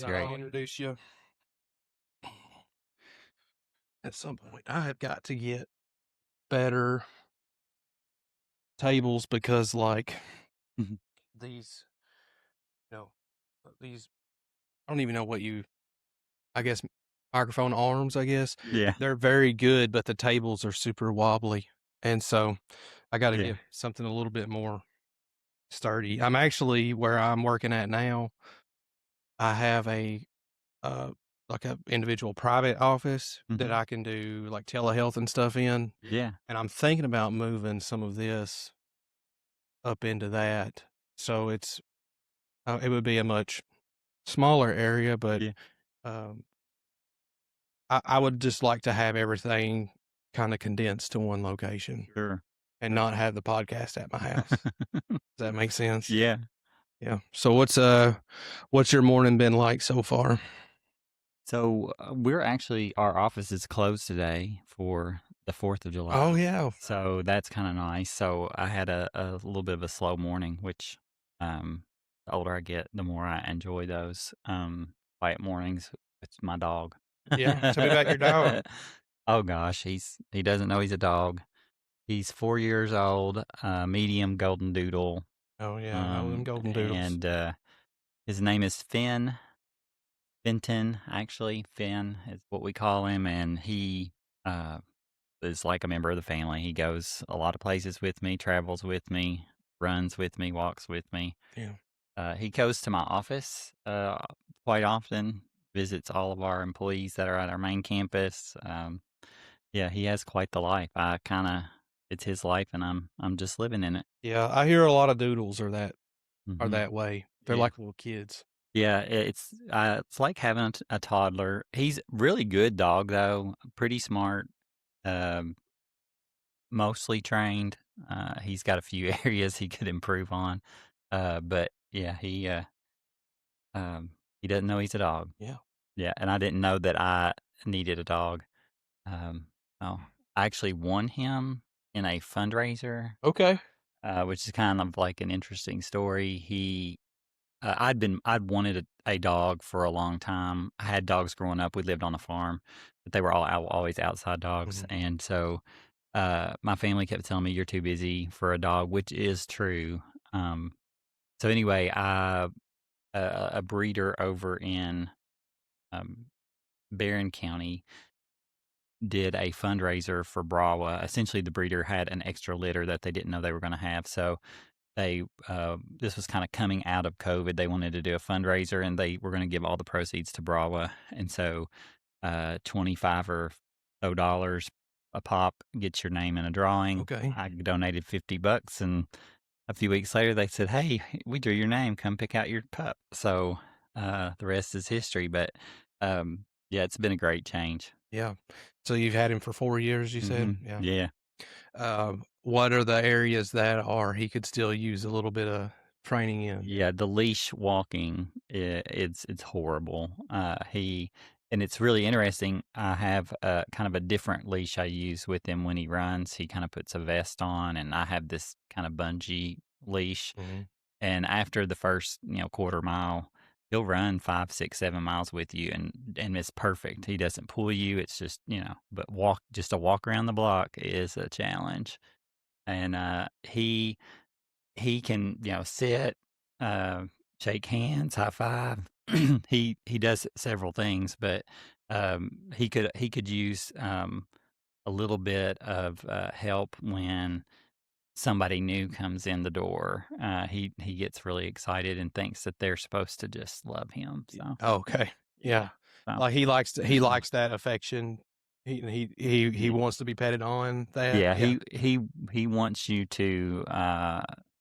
Sounds great. I'll introduce you at some point. I have got to get better tables because, like, Mhm. these, no, these, I don't even know what I guess, microphone arms, I guess. Yeah. They're very good, but the tables are super wobbly. And so I got to Yeah. get something a little bit more sturdy. I'm actually where I'm working at now. I have uh, like a individual private office that Mhm. I can do like telehealth and stuff in. Yeah. And I'm thinking about moving some of this up into that. So it would be a much smaller area, but Yeah. um, I would just like to have everything kind of condensed to one location Sure. and not have the podcast at my house. Does that make sense? Yeah. Yeah. So what's your morning been like so far? So our office is closed today for the 4th of July. Oh yeah. So that's kind of nice. So I had a little bit of a slow morning, which the older I get, the more I enjoy those quiet mornings. It's my dog. Yeah. Tell me about your dog. Oh gosh, he doesn't know he's a dog. He's 4 years old, medium golden doodle. Oh yeah. I love them golden doodles. And his name is Fenton, actually. Finn is what we call him, and he uh, is like a member of the family. He goes a lot of places with me, travels with me, runs with me, walks with me. Yeah. He goes to my office quite often, visits all of our employees that are at our main campus. Yeah, he has quite the life. It's his life, and I'm just living in it. Yeah. I hear a lot of doodles are Hmm. that way. They're Yeah. like little kids. Yeah, it's like having a toddler. He's really good dog though, pretty smart, um, mostly trained. He's got a few areas he could improve on, but yeah, um, he doesn't know he's a dog. Yeah. Yeah, and I didn't know that I needed a dog. Um, oh, I actually won him in a fundraiser, Okay. which is kind of like an interesting story. I'd wanted a dog for a long time. I had dogs growing up. We lived on a farm, but they were always outside dogs. Mhm. And so my family kept telling me, "You're too busy for a dog," which is true. Um, so anyway, a breeder over in um, Barron County did a fundraiser for Brawa. Essentially, the breeder had an extra litter that they didn't know they were going to have. So this was kind of coming out of COVID. They wanted to do a fundraiser, and they were going to give all the proceeds to Brawa. And so 25 or so dollars a pop gets your name in a drawing. Okay. I donated $50, and a few weeks later they said, "Hey, we drew your name. Come pick out your pup." So the rest is history. But yeah, it's been a great change. Yeah. So you've had him for 4 years, you said? Yeah. Yeah. What are the areas that he could still use a little bit of training in? Yeah, the leash walking, it's horrible. And it's really interesting. I have kind of a different leash I use with him when he runs. He kind of puts a vest on, and I have this kind of bungee leash. Mhm. And after the first, quarter mile, he'll run 5, 6, 7 miles with you, and it's perfect. He doesn't pull you. It's just, but just to walk around the block is a challenge. And he can, sit, uh, shake hands, high five. He does several things, but he could use a little bit of help when somebody new comes in the door. He gets really excited and thinks that they're supposed to just love him. So Oh, okay. Yeah. so Like he likes that affection. He yeah. wants to be petted on that. Yeah, Yeah. he wants you to.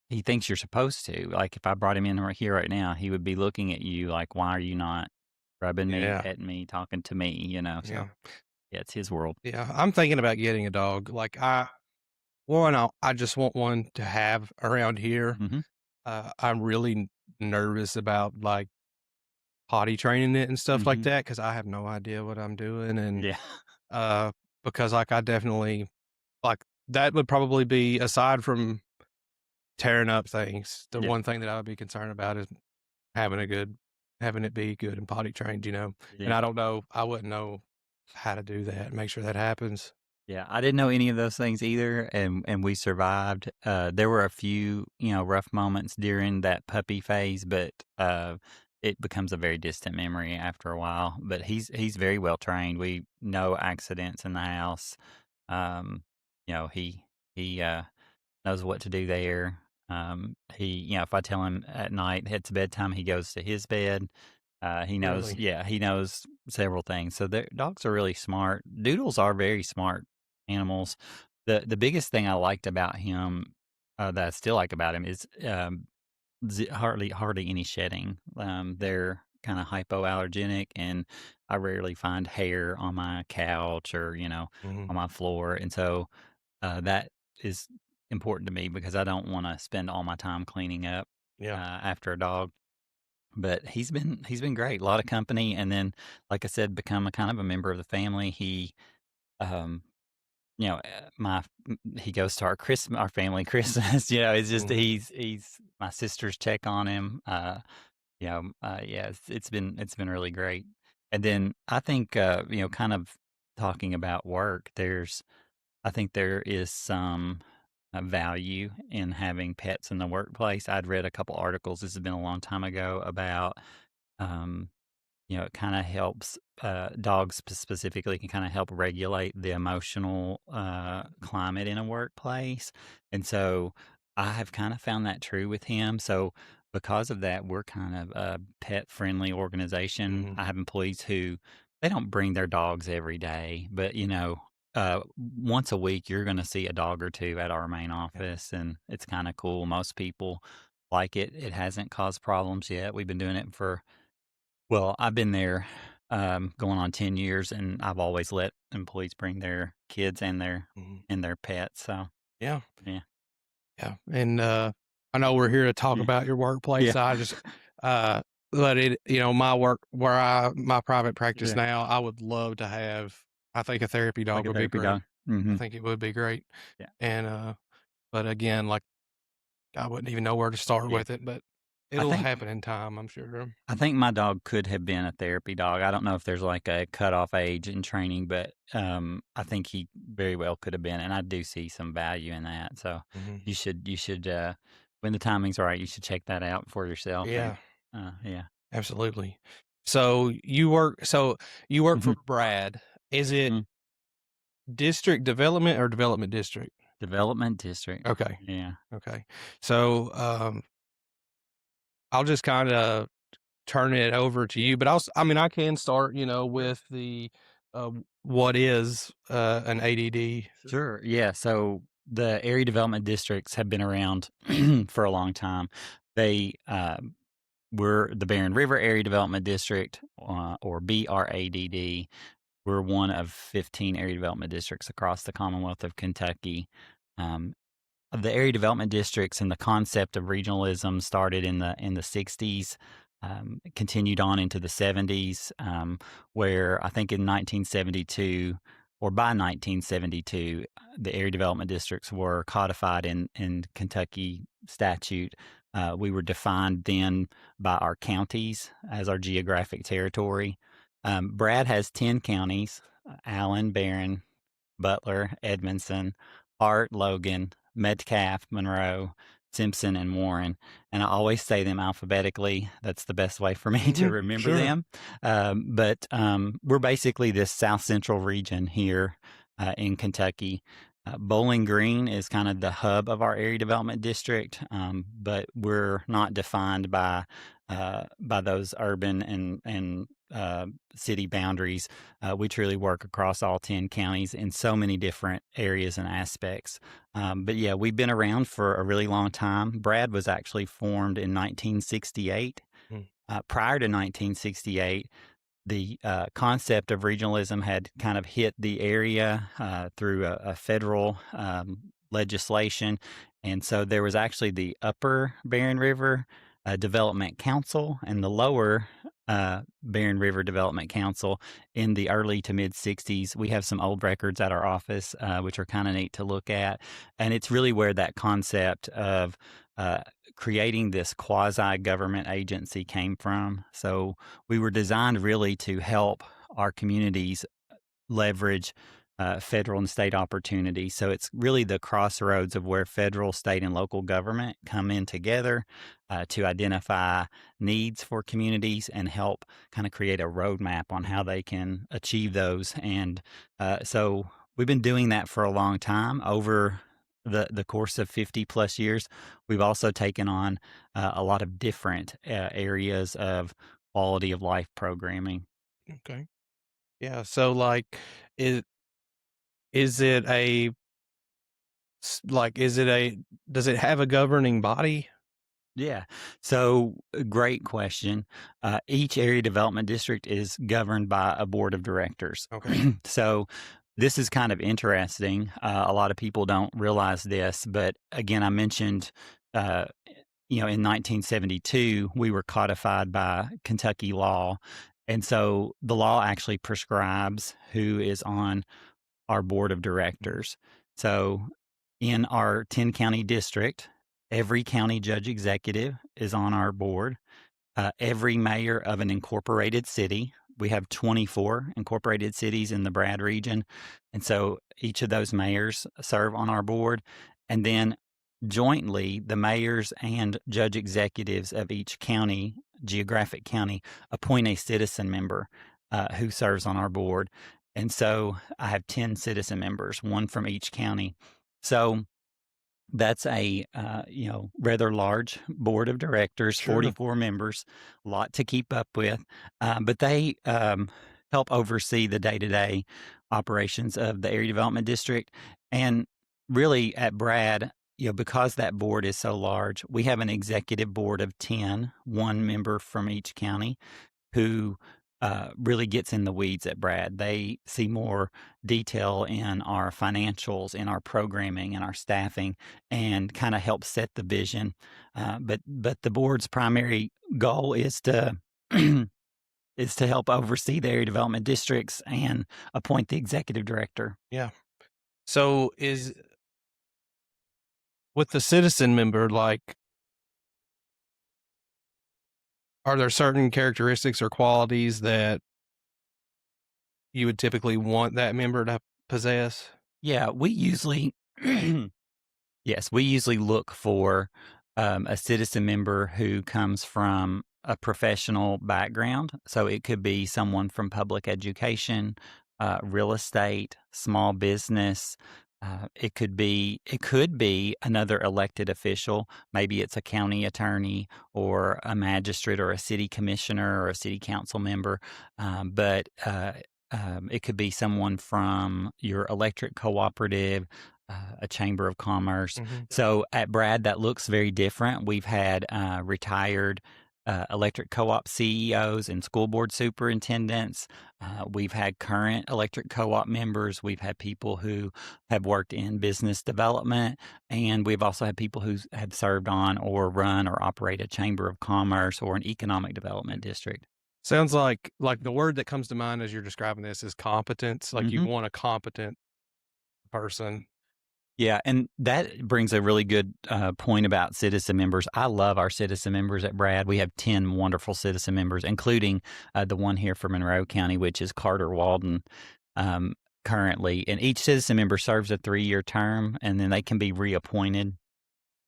He thinks you're supposed to. Like if I brought him in right here right now, he would be looking at you like, "Why are you not rubbing me, Yeah. petting me, talking to me?" So Yeah. yeah, it's his world. Yeah. I'm thinking about getting a dog. Like I just want one to have around here. Hmm. I'm really nervous about like potty training it and stuff like Hmm. that because I have no idea what I'm doing and Yeah, uh because like I definitely like that would probably be aside from tearing up things, the yeah, one thing that I would be concerned about is having a good having it be good and potty trained, and Yeah. I wouldn't know how to do that, make sure that happens. Yeah, I didn't know any of those things either, and we survived. There were a few, rough moments during that puppy phase, but it becomes a very distant memory after a while. But he's very well trained. We no accidents in the house. Um, he knows what to do there. If I tell him at night it's bedtime, he goes to his bed. He knows, Really? yeah, he knows several things. So dogs are really smart. Doodles are very smart animals. The biggest thing I liked about him, that I still like about him, is hardly any shedding. They're kind of hypoallergenic, and I rarely find hair on my couch or Mhm. on my floor, and so that is important to me because I don't want to spend all my time cleaning up Yeah. after a dog. But he's been great, a lot of company, and then, like I said, become a kind of a member of the family. Um, he goes to our family Christmas. It's just Mhm. he's my sisters check on him. Yeah, it's been really great. And then I think kind of talking about work, I think there is some value in having pets in the workplace. I'd read a couple articles. This has been a long time ago about um, it kind of helps dogs specifically can kind of help regulate the emotional climate in a workplace. And so I have kind of found that true with him. So because of that, we're kind of a pet friendly organization. Mhm. I have employees who they don't bring their dogs every day, but once a week you're going to see a dog or two at our main Yeah. office, and it's kind of cool. Most people like it. It hasn't caused problems yet. We've been doing it for I've been there, going on 10 years, and I've always let employees bring their kids and their Mhm. pets, so, Yeah. yeah. Yeah, and, I know we're here to talk Yeah. about your workplace. Yeah. I just, uh, but my work my private practice Yeah. now, I would love to have I think a therapy Like dog a would be therapy great. dog. I Mhm. think it would be great, Yeah. and, but again, like, I wouldn't even know where to start Yeah. with it, but I it'll think happen in time, I'm sure. I think my dog could have been a therapy dog. I don't know if there's, like, a cutoff age in training, but, I think he very well could have been, and I do see some value in that, so Mhm. you should, when the timing's right, you should check that out for yourself, and, Yeah, yeah. absolutely. So you work for Mhm. BRADD. Is it Mm. district development or development district? Development district. Okay, Yeah. okay. So, I'll just kinda turn it over to you, but I mean, I can start, Sure. with the, what is, an ADD? Sure. Yeah. So the area development districts have been around for a long time. They were the Barren River Area Development District, or BRADD. We're one of 15 area development districts across the Commonwealth of Kentucky. Um, the area development districts and the concept of regionalism started in the 60s, continued on into the 70s, where I think in 1972 or by 1972, the area development districts were codified in Kentucky statute. We were defined then by our counties as our geographic territory. Brad has 10 counties: Allen, Barron, Butler, Edmondson, Hart, Logan, Metcalf, Monroe, Simpson, and Warren. And I always say them alphabetically. That's the best way for me to Mhm, remember sure. them. But we're basically this south central region here in Kentucky. Bowling Green is kind of the hub of our area development district, but we're not defined by those urban and city boundaries. We truly work across all 10 counties in so many different areas and aspects. But yeah, we've been around for a really long time. Brad was actually formed in 1968. Mm, Prior to 1968, the concept of regionalism had kind of hit the area through a federal legislation. And so there was actually the Upper Barren River Development Council and the Lower Barren River Development Council in the early to mid 60s. We have some old records at our office, which are kind of neat to look at. And it's really where that concept of uh, creating this quasi government agency came from. So we were designed really to help our communities leverage federal and state opportunities. So it's really the crossroads of where federal, state, and local government come in together to identify needs for communities and help kind of create a roadmap on how Mhm. they can achieve those. And so we've been doing that for a long time over the course of 50 plus years. We've also taken on a lot of different areas of quality of life programming. Okay. Yeah, so, like, is is it a is it a does it have a governing body? Yeah. So, great question. Each area development district is governed by a board of directors. Okay. So, this is kind of interesting. A lot of people don't realize this, but again, I mentioned, uh, in 1972, we were codified by Kentucky law. And so the law actually prescribes who is on our board of Mhm. directors. So in our 10 county district, every county judge executive is on our board. Every mayor of an incorporated city. We have 24 incorporated cities in the BRADD region. And so each of those mayors serve on our board. And then jointly, the mayors and judge executives of each county, geographic county, appoint a citizen member who serves on our board. And so I have 10 citizen members, one from each county. So that's a rather large board of directors, Sure. 44 members, a lot to keep up with, but they help oversee the day-to-day operations of the area development district. And really, at Brad, because that board is so large, we have an executive board of 10, one member from each county, who really gets in the weeds at Brad. They see more detail in our financials, in our programming, and our staffing, and kind of help set the vision. But the board's primary goal is to is to help oversee the area development districts and appoint the executive director. Yeah. So, is with the citizen member, like, are there certain characteristics or qualities that you would typically want that member to possess? Yeah, we usually Yes, we usually look for a citizen member who comes from a professional background. So it could be someone from public education, real estate, small business. It could be another elected official. Maybe it's a county attorney or a magistrate or a city commissioner or a city council member. But it could be someone from your electric cooperative, a chamber of commerce. Mhm. So at Brad, that looks very different. We've had retired electric co-op CEOs and school board superintendents. We've had current electric co-op members. We've had people who have worked in business development, and we've also had people who have served on or run or operate a chamber of commerce or an economic development district. Sounds like the word that comes to mind as you're describing this is competence. Like, you hmm want a competent person. Yeah, and that brings a really good point about citizen members. I love our citizen members at Brad. We have 10 wonderful citizen members, including the one here for Monroe County, which is Carter Walden um, currently. And each citizen member serves a 3-year term, and then they can be reappointed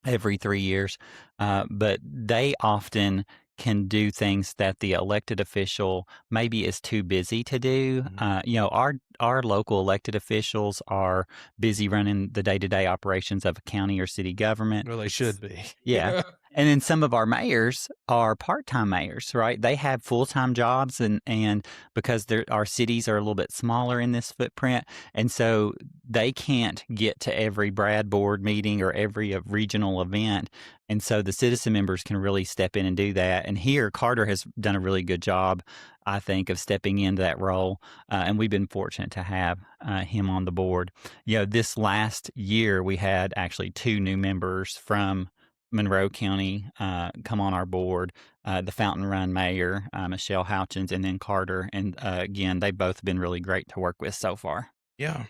every 3 years. But they often can do things that the elected official maybe is too busy to do. Mhm. Our local elected officials are busy running the day-to-day operations of a county or city government. Well, they should be. Yeah. Yeah. And then some of our mayors are part-time mayors, right? They have full-time jobs and because our cities are a little bit smaller in this footprint, and so they can't get to every Brad board meeting or every regional event. And so the citizen members can really step in and do that. And here, Carter has done a really good job, I think, of stepping into that role. And we've been fortunate to have him on the board. This last year, we had actually 2 new members from Monroe County come on our board, the Fountain Run mayor, Michelle Houchins, and then Carter. And again, they've both been really great to work with so far. Yeah.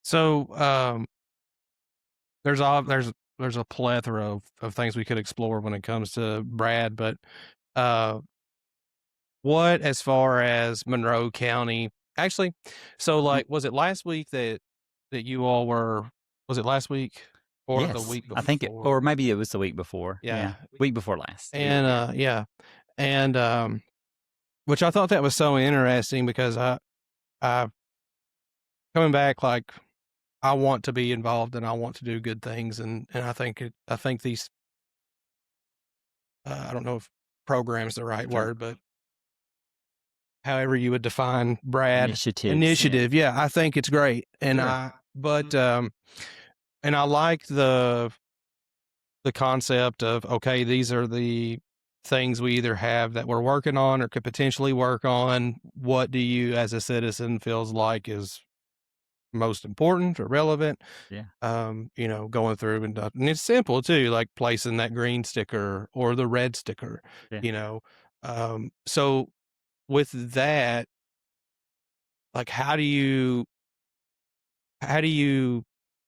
So, there's there's a plethora of things we could explore when it comes to Brad, but, uh, what as far as Monroe County actually, so, Y like, was it last week that you all were was it last week or the Yes, week I think it, before? or maybe it was the week before. Yeah, Yeah, week before last. and, yeah, and, which I thought that was so interesting because I coming back, like, I want to be involved and I want to do good things, and I think these, I don't know if program's the right Sure. word, but however you would define Brad Initiatives, yeah. initiative, yeah, I think it's great, and Sure. I like the concept of, okay, these are the things we either have that we're working on or could potentially work on. What do you, as a citizen, feels like is most important or relevant? Yeah, Going through and it's simple too, like placing that green sticker or the red sticker, yeah. you know. So with that, like how do you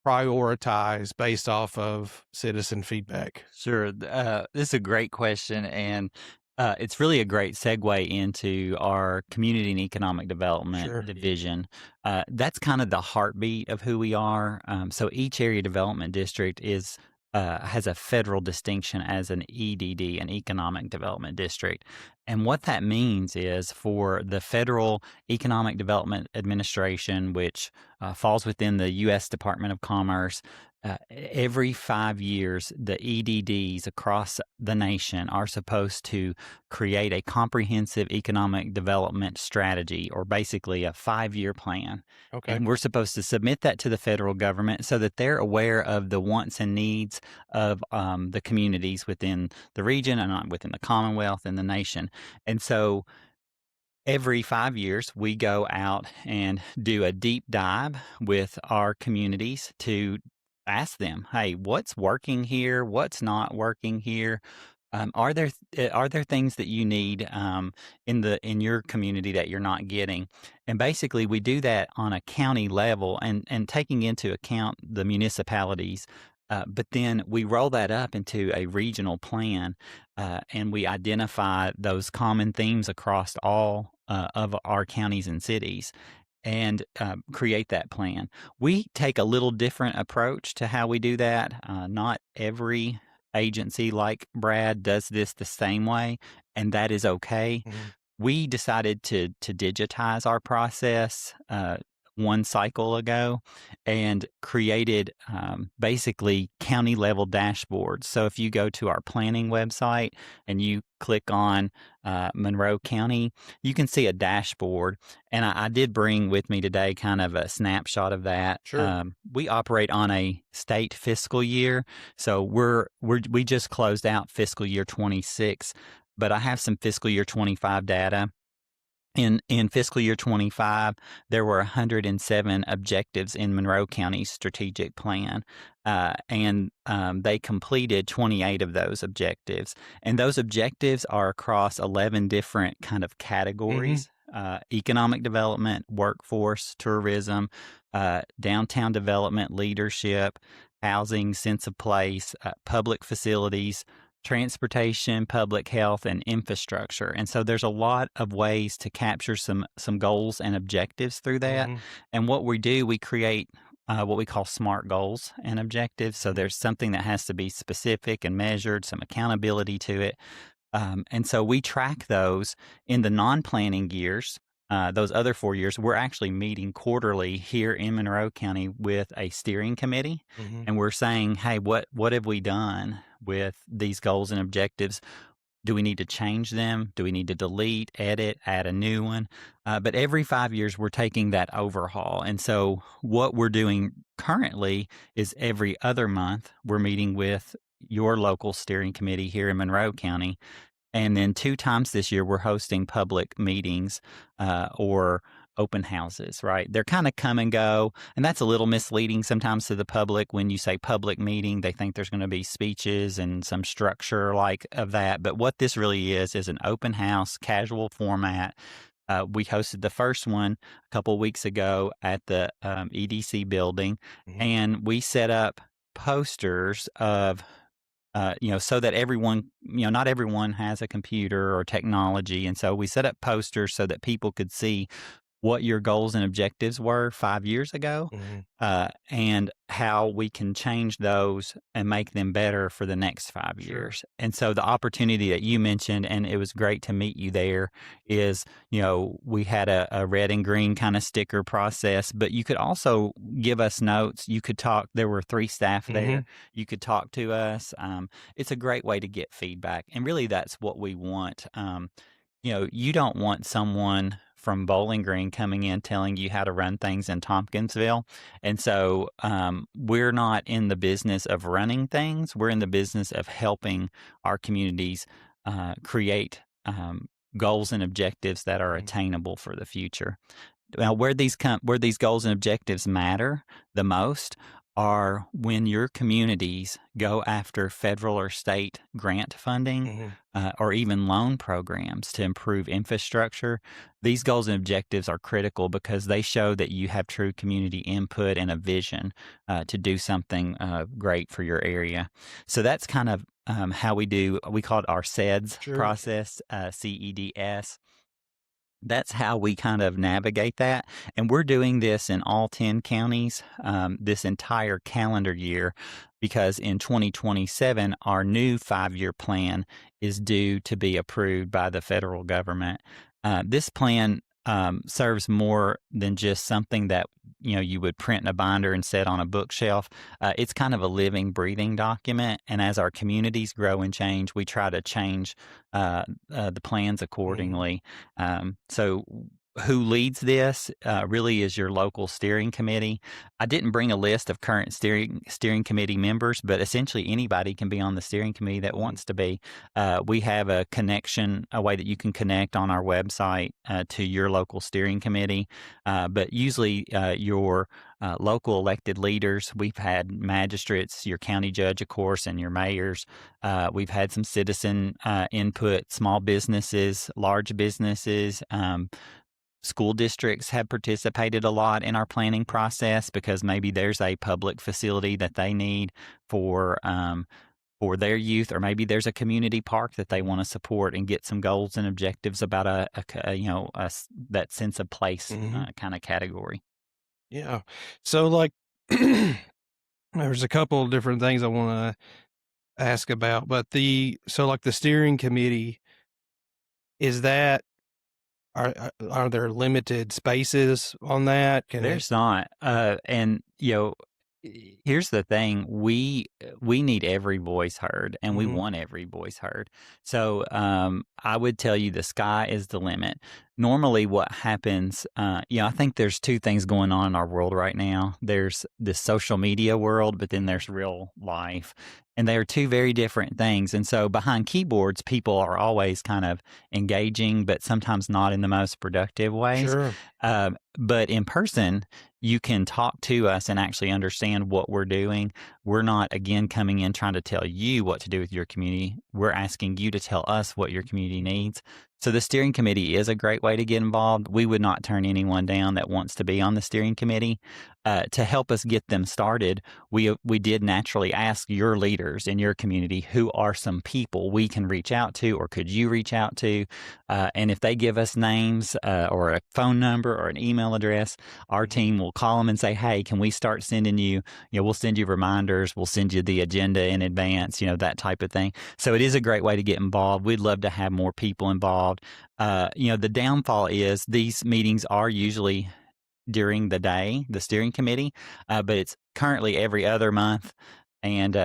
prioritize based off of citizen feedback? Sure. This is a great question, and it's really a great segue into our community and economic development Sure. division. That's kind of the heartbeat of who we are. So each area development district is has a federal distinction as an EDD, an economic development district. And what that means is for the Federal Economic Development Administration, which falls within the U.S. Department of Commerce, every 5 years, the EDDs across the nation are supposed to create a comprehensive economic development strategy, or basically a 5 year plan. Okay. And we're supposed to submit that to the federal government so that they're aware of the wants and needs of the communities within the region and within the Commonwealth and the nation. And so every 5 years, we go out and do a deep dive with our communities to ask them, "Hey, what's working here? What's not working here? Are there things that you need in your community that you're not getting?" And basically, we do that on a county level and taking into account the municipalities. But then we roll that up into a regional plan, and we identify those common themes across all of our counties and cities, and create that plan. We take a little different approach to how we do that. Not every agency like Brad does this the same way, and that is okay. Mhm. We decided to digitize our process one cycle ago and created basically county level dashboards. So if you go to our planning website and you click on Monroe County, you can see a dashboard. And I did bring with me today kind of a snapshot of that. Sure. We operate on a state fiscal year, so we just closed out fiscal year 26, but I have some fiscal year 25 data. In fiscal year 25, there were 107 objectives in Monroe County's strategic plan, and they completed 28 of those objectives. And those objectives are across 11 different kind of Mhm. categories: economic development, workforce, tourism, downtown development, leadership, housing, sense of place, public facilities, transportation, public health, and infrastructure. And so there's a lot of ways to capture some goals and objectives through that. Mhm. And what we do, we create what we call SMART goals and objectives. So Mhm. there's something that has to be specific and measured, some accountability to it. And so we track those in the non-planning years. Those other 4 years, we're actually meeting quarterly here in Monroe County with a steering committee, Mhm. and we're saying, "Hey, what have we done with these goals and objectives? Do we need to change them? Do we need to delete, edit, add a new one?" But every 5 years, we're taking that overhaul. And so what we're doing currently is every other month, we're meeting with your local steering committee here in Monroe County, and then 2 times this year, we're hosting public meetings, or open houses, right? They're kinda come and go, and that's a little misleading sometimes to the public. When you say public meeting, they think there's gonna be speeches and some structure like of that, but what this really is an open house, casual format. We hosted the first one a couple weeks ago at the EDC building, Mhm. and we set up posters of so that everyone, not everyone has a computer or technology. And so we set up posters so that people could see what your goals and objectives were 5 years ago, Mhm. and how we can change those and make them better for the next five Sure. years. And so the opportunity that you mentioned, and it was great to meet you there, is, we had a red and green kind of sticker process, but you could also give us notes. You could talk. There were three staff there. Mhm. You could talk to us. It's a great way to get feedback. And really, that's what we want. You don't want someone from Bowling Green coming in telling you how to run things in Tompkinsville. And so we're not in the business of running things. We're in the business of helping our communities create goals and objectives that are Mhm. attainable for the future. Now, where these goals and objectives matter the most are when your communities go after federal or state grant funding, Mhm. or even loan programs to improve infrastructure. These goals and objectives are critical because they show that you have true community input and a vision to do something great for your area. So that's kind of how we call it our CEDS Sure. process, CEDS. That's how we kind of navigate that. And we're doing this in all 10 counties this entire calendar year because in 2027, our new 5 year plan is due to be approved by the federal government. This plan serves more than just something that you would print in a binder and set on a bookshelf. It's kind of a living, breathing document. And as our communities grow and change, we try to change the plans Mhm. accordingly. So who leads this really is your local steering committee. I didn't bring a list of current steering committee members, but essentially anybody can be on the steering committee that Mhm. wants to be. We have a connection, a way that you can connect on our website to your local steering committee. But usually your local elected leaders, we've had magistrates, your county judge, of course, and your mayors. We've had some citizen input, small businesses, large businesses. School districts have participated a lot in our planning process because maybe there's a public facility that they need for their youth, or maybe there's a community park that they want to support and get some goals and objectives about that sense of place Mhm. kind of category. Yeah. So, like, there's a couple of different things I wanna ask about, but like, the steering committee, is that are there limited spaces on that? Can it There's not, and here's the thing: we need every voice heard, and we Mhm. want every voice heard. So I would tell you, the sky is the limit. Normally, what happens? I think there's two things going on in our world right now. There's this social media world, but then there's real life, and they are two very different things. And so behind keyboards, people are always kind of engaging, but sometimes not in the most productive ways. Sure. But in person, you can talk to us and actually understand what we're doing. We're not, again, coming in trying to tell you what to do with your community. We're asking you to tell us what your community Mhm. needs. So the steering committee is a great way to get involved. We would not turn anyone down that wants to be on the steering committee. To help us get them started, we did naturally ask your leaders in your community who are some people we can reach out to, or could you reach out to? And if they give us names or a phone number or an email address, our Mhm. team will call them and say, "Hey, can we start sending you? We'll send you reminders. We'll send you the agenda in advance. That type of thing." So it is a great way to get involved. We'd love to have more people involved. The downfall is these meetings are usually during the day, the steering committee, but it's currently every other month. And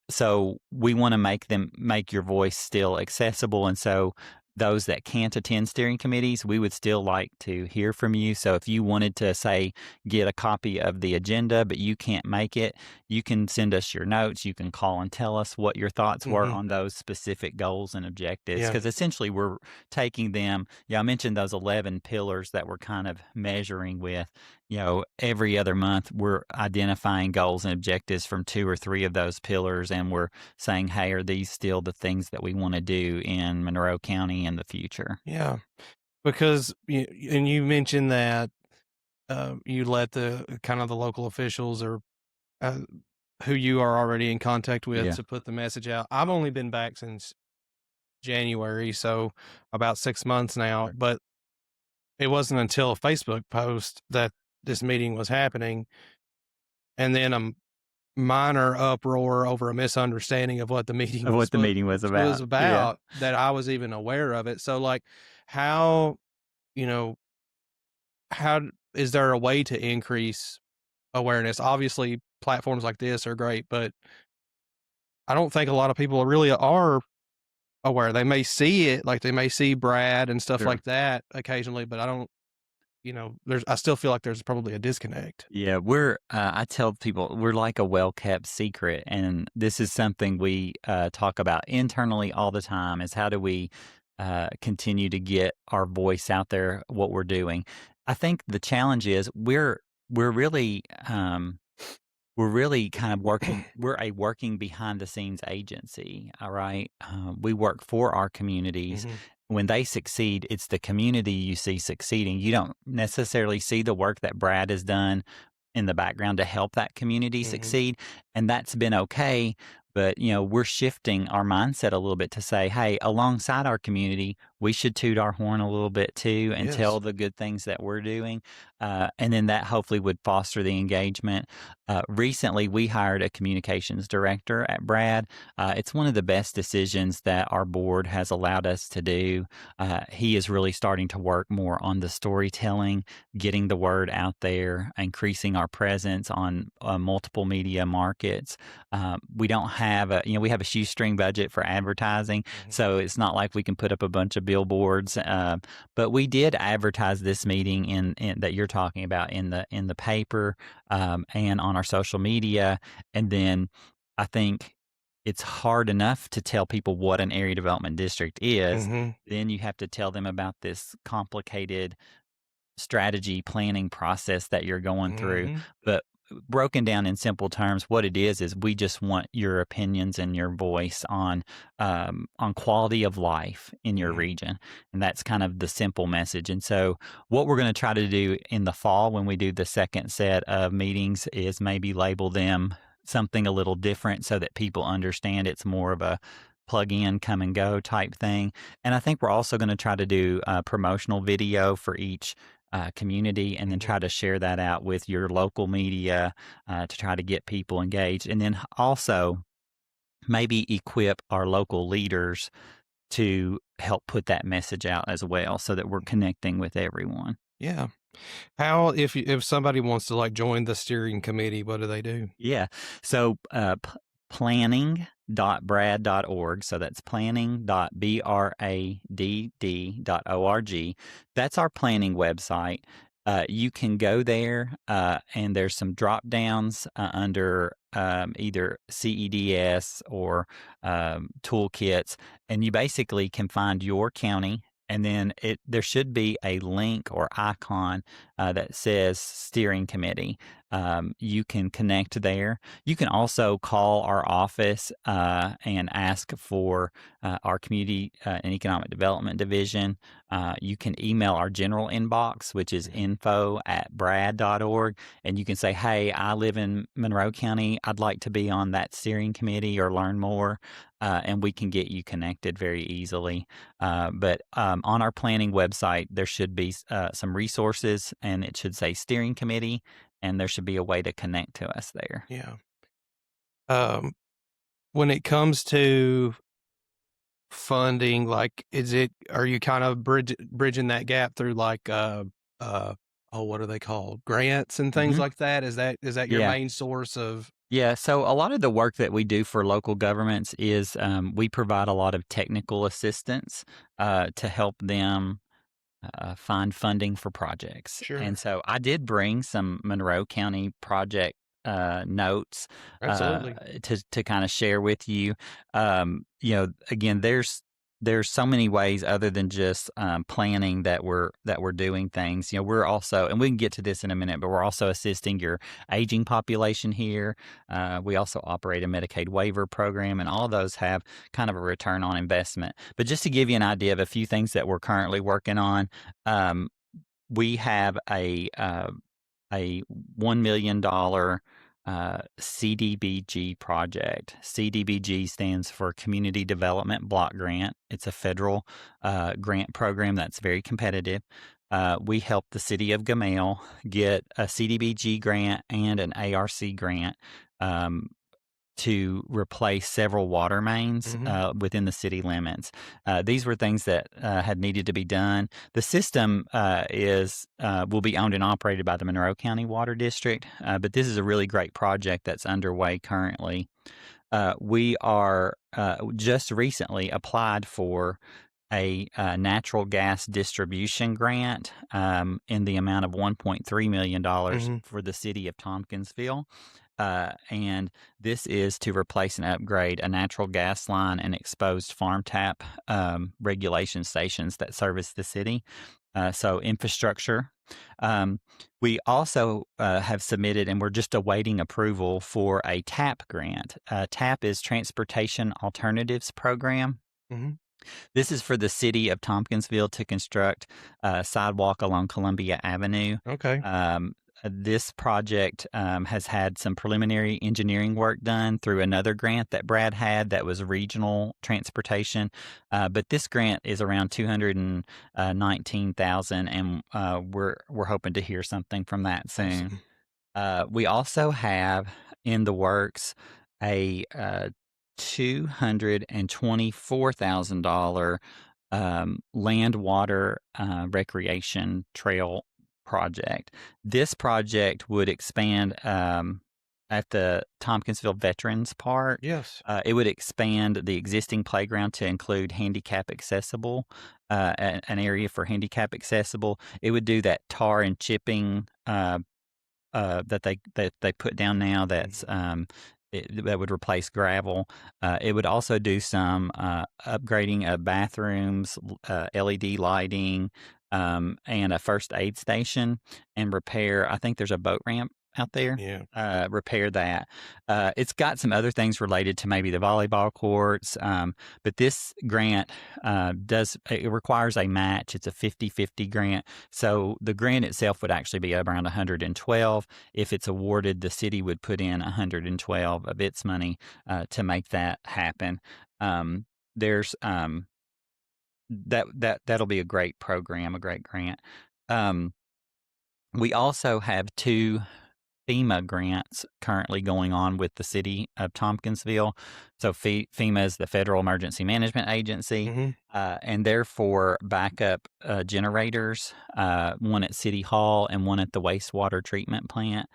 so we want to make your voice still accessible. And so those that can't attend steering committees, we would still like to hear from you. So if you wanted to, say, get a copy of the agenda, but you can't make it, you can send us your notes. You can call and tell us what your thoughts were Mhm. on those specific goals and objectives. Yeah. Because essentially we're taking them. Yeah, I mentioned those 11 pillars that we're kind of measuring with. Every other month we're identifying goals and objectives from two or three of those pillars, and we're saying, hey, are these still the things that we want to do in Monroe County in the future? Yeah. Because you mentioned that, you let the kind of the local officials or, uh who you are already in contact with Yeah. to put the message out. I've only been back since January, so about 6 months now, Sure. but it wasn't until a Facebook post that this meeting was happening, and then a minor uproar over a misunderstanding of what the meeting Of what the meeting was was about. Yeah. about that I was even aware of it. So, like, how, you know, how is there a way to increase awareness? Obviously, platforms like this are great, but I don't think a lot of people really are aware. They may see it, like they may see Brad and stuff Sure. like that occasionally, but I don't, I still feel like there's probably a disconnect. Yeah, I tell people we're like a well kept secret. And this is something we talk about internally all the time is how do we continue to get our voice out there, what we're doing. I think the challenge is we're really, we're really kind of working, we're a working behind the scenes agency. All right. We work for our communities. Mhm, When they succeed, it's the community you see succeeding. You don't necessarily see the work that Brad has done in the background to help that community mhm. succeed. And that's been okay. But, we're shifting our mindset a little bit to say, hey, alongside our community, we should toot our horn a little bit too and Yes. tell the good things that we're doing. And then that hopefully would foster the engagement. Recently, we hired a communications director at Brad. It's one of the best decisions that our board has allowed us to do. He is really starting to work more on the storytelling, getting the word out there, increasing our presence on multiple media markets. We don't have we have a shoestring budget for advertising, Mhm, so it's not like we can put up a bunch of billboards. But we did advertise this meeting in that you're talking about in the paper and on our social media. And then I think it's hard enough to tell people what an area development district is. mhm, Then you have to tell them about this complicated strategy planning process that you're going through. mhm, But broken down in simple terms, what it is we just want your opinions and your voice on quality of life in your mhm, region, and that's kind of the simple message. And so, what we're going to try to do in the fall when we do the second set of meetings is maybe label them something a little different so that people understand it's more of a plug in, come and go type thing. And I think we're also going to try to do a promotional video for each community, and then mhm, try to share that out with your local media to try to get people engaged. And then also maybe equip our local leaders to help put that message out as well so that we're mhm. connecting with everyone. Yeah. How if somebody wants to, like, join the steering committee, what do they do? Yeah. So planning.brad.org. So that's planning.bradd.org. That's our planning website. You can go there, and there's some drop downs under either CEDS or toolkits, and you basically can find your county. And then there should be a link or icon that says steering committee. You can connect there. You can also call our office and ask for our community and economic development division. You can email our general inbox, which is Mhm, info@brad.org. And you can say, hey, I live in Monroe County. I'd like to be on that steering committee or learn more. And we can get you connected very easily. But on our planning website, there should be some resources, and it should say steering committee, and there should be a way to connect to us there. yeah. Um, when it comes to funding, like, are you kind of bridging that gap through, like, uh, oh, what are they called? Grants and things Hmm. like that? Is that your Yeah. main source of Yeah. So a lot of the work that we do for local governments is we provide a lot of technical assistance to help them find funding for projects. And Sure. so I did bring some Monroe County project notes Absolutely. to kind of share with you. Again, there's so many ways other than just planning that we're doing things. We're also, and we can get to this in a minute, but we're also assisting your aging population here. We also operate a Medicaid waiver program, and all of those have kind of a return on investment. But just to give you an idea of a few things that we're currently working on, um, we have a $1 million CDBG project. CDBG stands for Community Development Block Grant. It's a federal grant program that's very competitive. We helped the city of Gamale get a CDBG grant and an ARC grant um, to replace several water mains Mhm. within the city limits. These were things that had needed to be done. The system is will be owned and operated by the Monroe County Water District, but this is a really great project that's underway currently. We are just recently applied for a natural gas distribution grant in the amount of $1.3 million Mhm. for the city of Tompkinsville. And this is to replace and upgrade a natural gas line and exposed farm tap regulation stations that service the city. So infrastructure. Um, we also have submitted, and we're just awaiting approval for a TAP grant. TAP is Transportation Alternatives Program. Mhm. This is for the city of Tompkinsville to construct a sidewalk along Columbia Avenue. Okay. This project has had some preliminary engineering work done through another grant that BRADD had that was regional transportation, but this grant is around 219,000, and we're hoping to hear something from that soon. Awesome. We also have in the works a $224,000 land water recreation trail project. This project would expand at the Tompkinsville Veterans Park. Yes. It would expand the existing playground to include handicap accessible, an area for handicap accessible. It would do that tar and chipping that they put down now. That's Mhm. that would replace gravel. It would also do some upgrading of bathrooms, LED lighting, and a first aid station, and repair. I think there's a boat ramp out there. Yeah. Repair that. It's got some other things related to maybe the volleyball courts, but this grant does it requires a match. It's a 50-50 grant, so the grant itself would actually be around 112. If it's awarded, the city would put in 112 of its money to make that happen. There's that'll be a great program, a great grant. Um, we also have two FEMA grants currently going on with the city of Tompkinsville. So FEMA is the Federal Emergency Management Agency, Mhm. and therefore backup generators, one at City Hall and one at the wastewater treatment plant.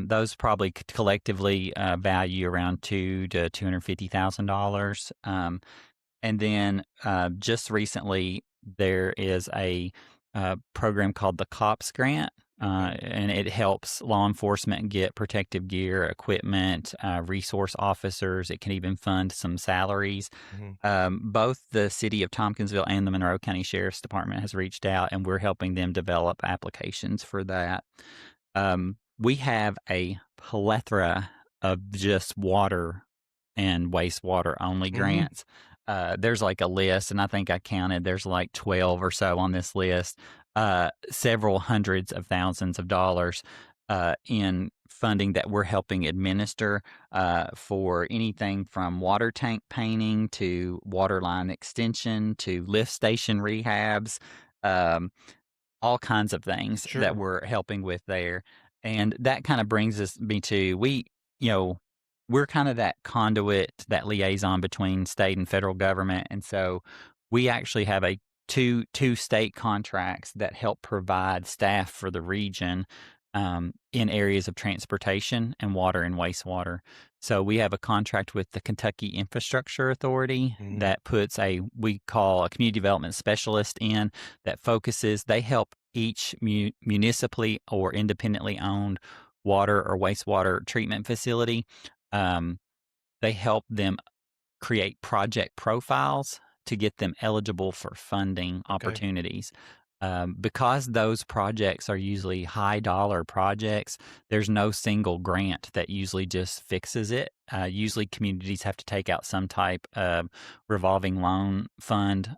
Those probably collectively value around $200,000 to $250,000. And then just recently, there is a program called the COPS grant, Okay. and it helps law enforcement get protective gear, equipment, resource officers. It can even fund some salaries. Mhm. Both the city of Tompkinsville and the Monroe County Sheriff's Department has reached out, and we're helping them develop applications for that. We have a plethora of just water and wastewater only Mhm. grants. There's like a list, and I think I counted. There's like 12 or so on this list. Several hundreds of thousands of dollars in funding that we're helping administer for anything from water tank painting to water line extension to lift station rehabs. Um, all kinds of things that Sure. we're helping with there. And that kind of brings me to you know, we're kind of that conduit, that liaison between state and federal government. And so we actually have a two state contracts that help provide staff for the region in areas of transportation and water and wastewater. So we have a contract with the Kentucky Infrastructure Authority Mhm. that puts we call a community development specialist in that focuses. They help each municipally or independently owned water or wastewater treatment facility. Um, they help them create project profiles to get them eligible for funding Okay. opportunities. Because those projects are usually high dollar projects, there's no single grant that usually just fixes it. Usually, communities have to take out some type of revolving loan fund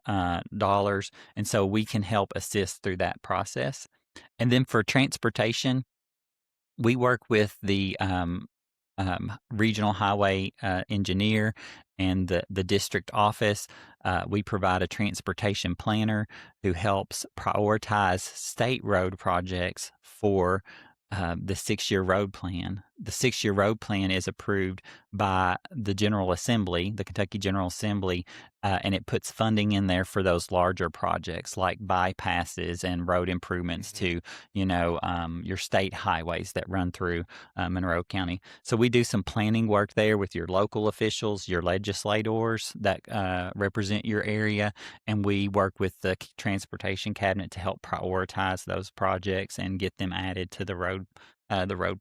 dollars. And so we can help assist through that process. And then for transportation, we work with the regional highway engineer and the district office. We provide a transportation planner who helps prioritize state road projects for the 6-year road plan. The 6-year road plan is approved by the General Assembly, the Kentucky General Assembly, and it puts funding in there for those larger projects like bypasses and road improvements Mhm. to, your state highways that run through Monroe County. So we do some planning work there with your local officials, your legislators that represent your area, and we work with the transportation cabinet to help prioritize those projects and get them added to the road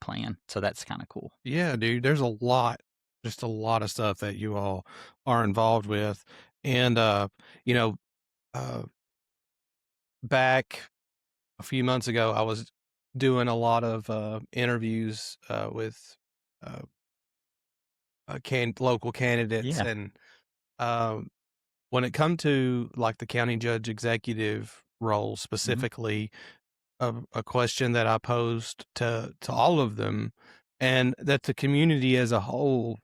plan. So that's kind of cool. Yeah, dude, there's just a lot of stuff that you all are involved with. And, you know, uh, back a few months ago, I was doing a lot of interviews with uh, local candidates. Yeah. And um, when it come to like the county judge executive role Hmm. specifically, a question that I posed to all of them, and that the community as a whole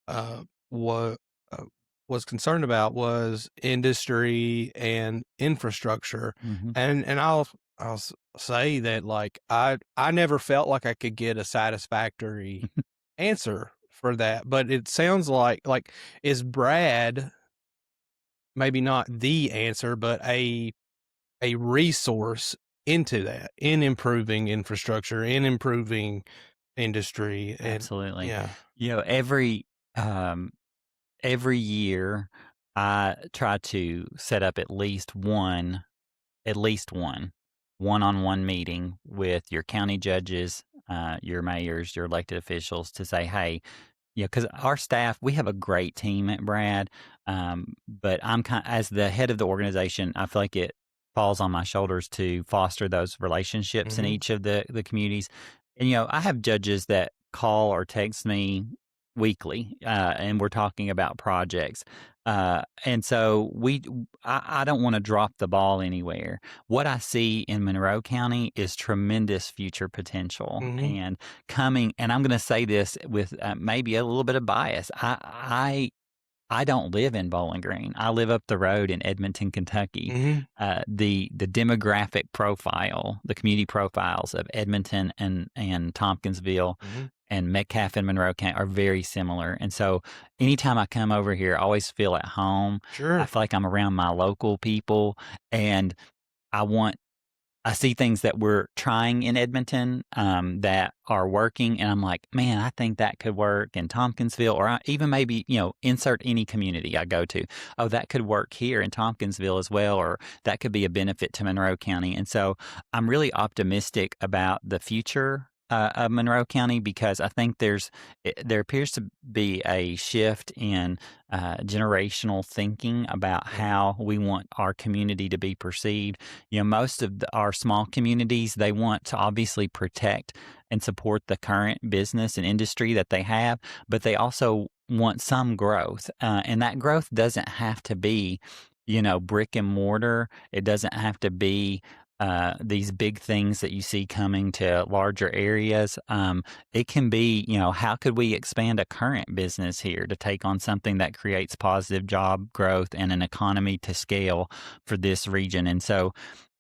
uh, wa uh, was concerned about was industry and infrastructure. Hmm. And I'll say that, like, I never felt like I could get a satisfactory answer for that, but it sounds like, is Brad maybe not the answer, but a resource into that, in improving infrastructure, in improving industry, and Absolutely. yeah. Um, every year I try to set up at least one-on-one meeting with your county judges, your mayors, your elected officials to say, hey, yeah, because our staff, we have a great team at Brad. But I'm as the head of the organization, I feel like it falls on my shoulders to foster those relationships in Mhm, each of the communities. And I have judges that call or text me weekly, and we're talking about projects. And so I don't want to drop the ball anywhere. What I see in Monroe County is tremendous future potential, mhm, and coming, and I'm going to say this with maybe a little bit of bias. I don't live in Bowling Green. I live up the road in Edmonton, Kentucky. mhm, The demographic profile, the community profiles of Edmonton and Tompkinsville mhm. and Metcalfe and Monroe County are very similar. And so anytime I come over here, I always feel at home. I Sure. feel like I'm around my local people, and I want I see things that we're trying in Edmonton, that are working, and I'm like, man, I think that could work in Tompkinsville, or even maybe, insert any community I go to. Oh, that could work here in Tompkinsville as well, or that could be a benefit to Monroe County. And so I'm really optimistic about the future of Monroe County, because I think there appears to be a shift in generational thinking about Yeah, how we want our community to be perceived. Most of our small communities, they want to obviously protect and support the current business and industry that they have, but they also want some growth. And that growth doesn't have to be, brick and mortar. It doesn't have to be these big things that you see coming to larger areas. It can be, how could we expand a current business here to take on something that creates positive job growth and an economy to scale for this region? And so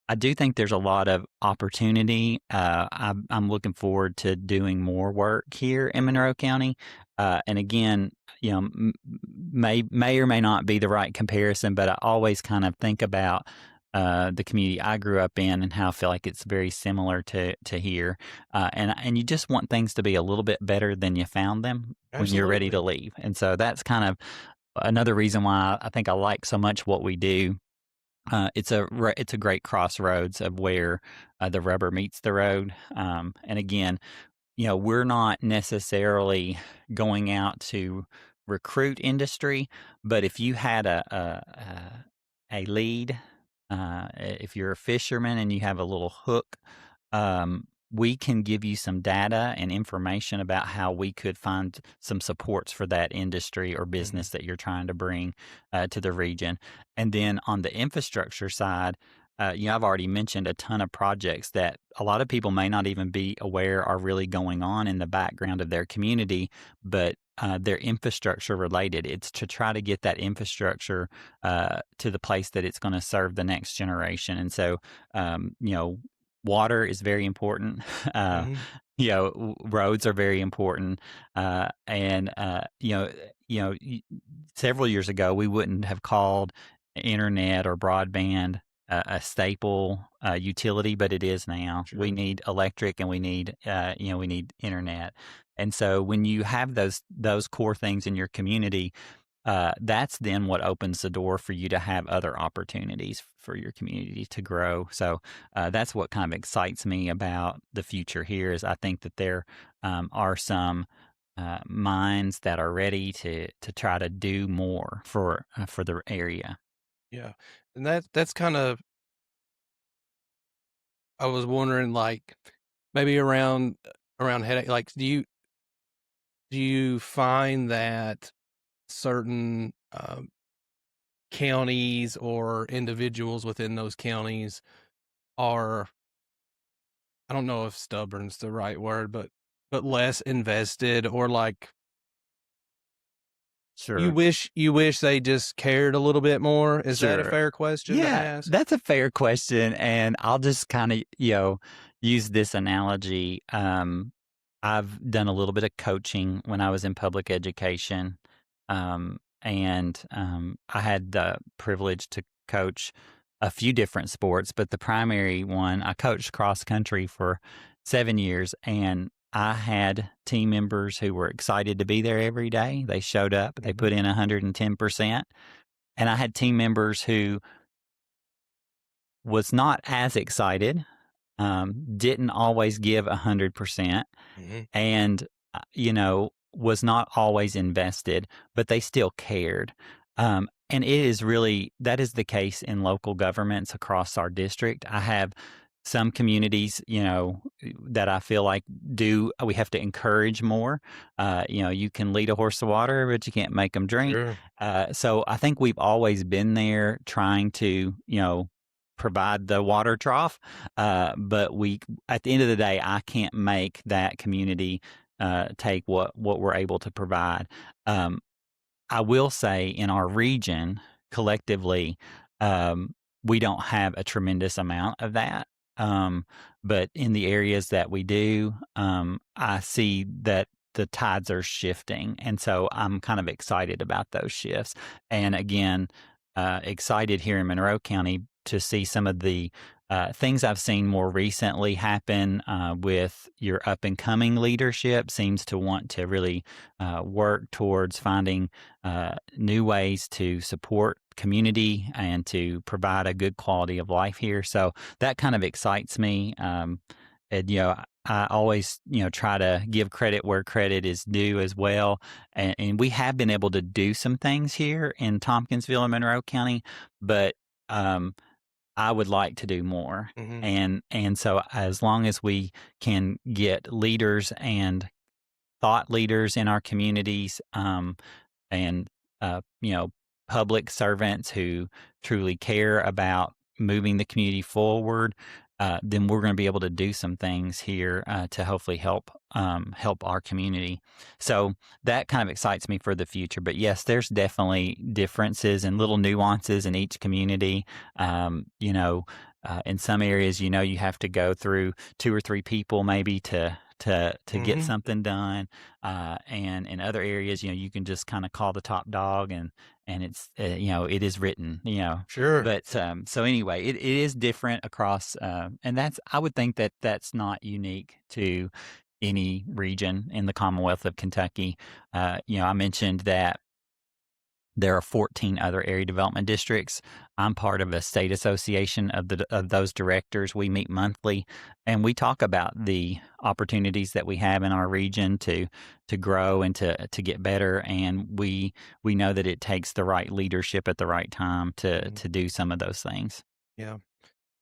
I do think there's a lot of opportunity. I'm looking forward to doing more work here in mhm. Monroe County. And again, may or may not be the right comparison, but I always kind of think about the community I grew up in and how I feel like it's very similar to here. And you just want things to be a little bit better than you found them when you're ready to Absolutely. leave. And so that's kind of another reason why I think I like so much what we do. It's a great crossroads of where the rubber meets the road. And again, we're not necessarily going out to recruit industry, but if you had a lead, if you're a fisherman and you have a little hook, we can give you some data and information about how we could find some supports for that industry or Mhm, business that you're trying to bring to the region. And then on the infrastructure side, I've already mentioned a ton of projects that a lot of people may not even be aware are really going on in the background of their community, but they're infrastructure related. It's to try to get that infrastructure to the place that it's going to serve the next generation. And so, water is very important. Uh, Mhm. Roads are very important, and several years ago we wouldn't have called internet or broadband a staple utility, but it is now. We Sure. need electric and we need internet. And so when you have those core things in your community, that's then what opens the door for you to have other opportunities for your community to grow. So that's what kind of excites me about the future here is I think that there are some minds that are ready to try to do more for the area. Yeah. And that's kind of, I was wondering, like, maybe around headache, like, do you find that certain, counties or individuals within those counties are, I don't know if stubborn's the right word, but less invested, or like Sure. you wish they just cared a little bit more? Is that a Sure. fair question to Yeah, ask? that's a fair question, and I'll just kinda, use this analogy. I've done a little bit of coaching when I was in public education, I had the privilege to coach a few different sports, but the primary one, I coached cross country for 7 years, and I had team members who were excited to be there every day. They showed up, they Mhm, put in 110%, and I had team members who was not as excited, didn't always give 100%, mhm, and, was not always invested, but they still cared. And it is really that is the case in local governments across our district. I have some communities, that I feel like do we have to encourage more. You can lead a horse to water, but you can't make them drink. sure, So I think we've always been there trying to, provide the water trough. But at the end of the day, I can't make that community take what we're able to provide. Um, I will say in our region, collectively, um, we don't have a tremendous amount of that. Um, but in the areas that we do, I see that the tides are shifting. And so I'm kind of excited about those shifts. And again, excited here in Monroe County to see some of the things I've seen more recently happen with your up and coming leadership seems to want to really work towards finding new ways to support community and to provide a good quality of life here. So that kind of excites me. And I always try to give credit where credit is due as well. And we have been able to do some things here in Tompkinsville and Monroe County, but um, I would like to do more. mhm, And so as long as we can get leaders and thought leaders in our communities, and uh, you know public servants who truly care about moving the community forward, then we're going to be able to do some things here to hopefully help our community. So that kind of excites me for the future. But yes, there's definitely differences and little nuances in each community. In some areas, you have to go through two or three people maybe to get mhm, something done. And in other areas, you can just kind of call the top dog and it's it is written. sure, But so anyway, it is different across, and I would think that that's not unique to any region in the Commonwealth of Kentucky. I mentioned that there are 14 other area development districts. I'm part of a state association of those directors. We meet monthly, and we talk about the opportunities that we have in our region to grow and to get better. And we know that it takes the right leadership at the right time to mhm, to do some of those things. yeah.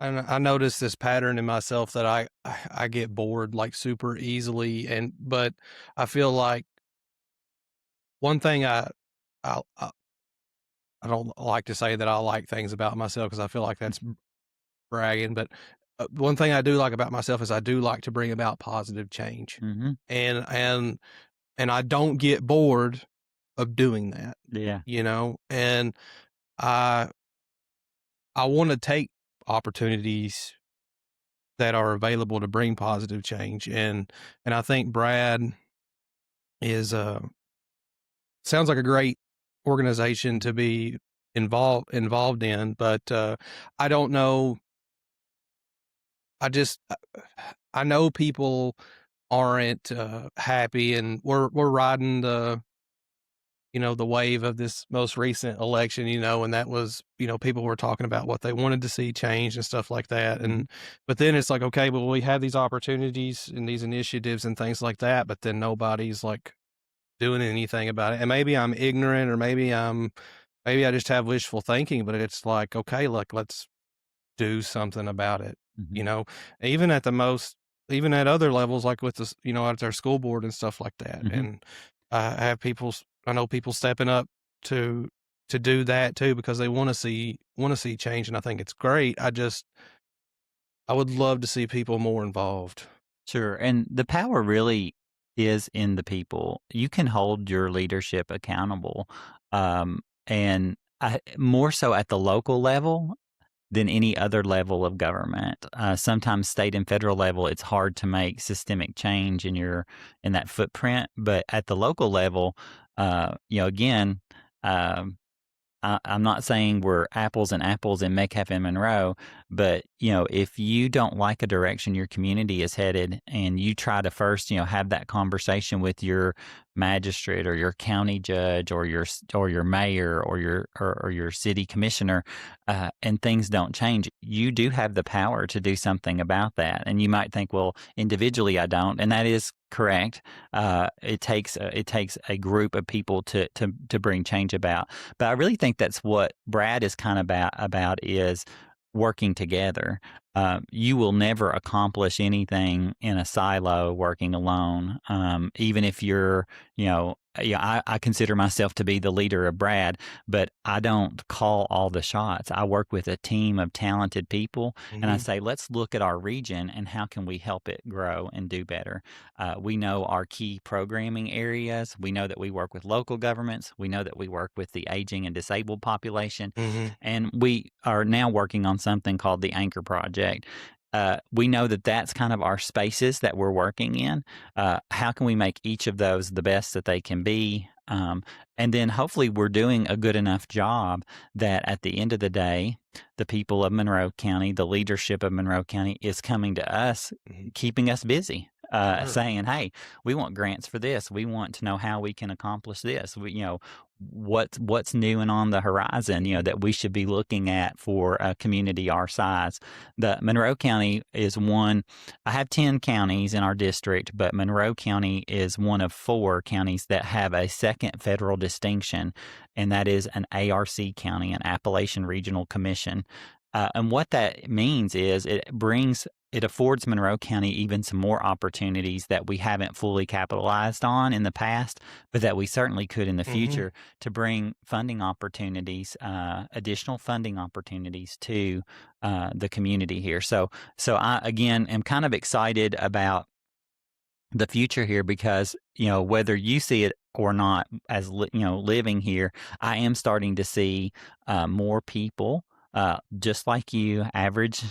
And I notice this pattern in myself that I get bored, like, super easily, but I feel like one thing I don't like to say that I like things about myself, because I feel like that's bragging, but, one thing I do like about myself is I do like to bring about positive change, Mhm. and and and I don't get bored of doing that, Yeah. and I I wanna take opportunities that are available to bring positive change, and I think Brad is, sounds like a great organization to be involved in, but, I don't know. I just I know people aren't, happy, and we're riding the wave of this most recent election, and that was, people were talking about what they wanted to see change and stuff like that. Mhm. But then it's like, okay, well, we have these opportunities and these initiatives and things like that, but then nobody's like doing anything about it. And maybe I'm ignorant, or maybe I just have wishful thinking, but it's like, okay, look, let's do something about it, you Mhm. know, even at the most, even at other levels, like with this, at our school board and stuff like that. Mhm. And I know people stepping up to, do that too, because they want to see change. And I think it's great. I would love to see people more involved. Sure, and the power really is in the people. You can hold your leadership accountable, and more so at the local level than any other level of government. Sometimes state and federal level, it's hard to make systemic change in that footprint, but at the local level, again, um, I'm not saying we're apples and apples in Metcalf and Monroe, but if you don't like a direction your community is headed, and you try to first, have that conversation with your magistrate or your county judge or your mayor or your city commissioner, and things don't change, you do have the power to do something about that. And you might think, well, individually, I don't, and that is correct. It takes a group of people to bring change about. But I really think that's what Brad is kind of about is working together. You will never accomplish anything in a silo working alone. Even if you're, yeah, I consider myself to be the leader of Brad, but I don't call all the shots. I work with a team of talented people, and I Hmm. say, let's look at our region and how can we help it grow and do better. We know our key programming areas. We know that we work with local governments. We know that we work with the aging and disabled population. Hmm. And we are now working on something called the Anchor Project. We know that that's kind of our spaces that we're working in. How can we make each of those the best that they can be? And then hopefully we're doing a good enough job that at the end of the day, the people of Monroe County, the leadership of Monroe County is coming to us, Hmm. keeping us busy, Sure. saying, "Hey, we want grants for this. We want to know how we can accomplish this. What's new and on the horizon, Hmm. that we should be looking at for a community our size." The Monroe County is one. I have 10 counties in our district, but Monroe County is one of 4 counties that have a second federal distinction, and that is an ARC county, an Appalachian Regional Commission. And what that means is it affords Monroe County even some more opportunities that we haven't fully capitalized on in the past, but that we certainly could in the Hmm. future, to bring funding opportunities, additional funding opportunities to the community here. So I again am kind of excited about the future here because whether you see it or not, as living here, I am starting to see more people, just like you, average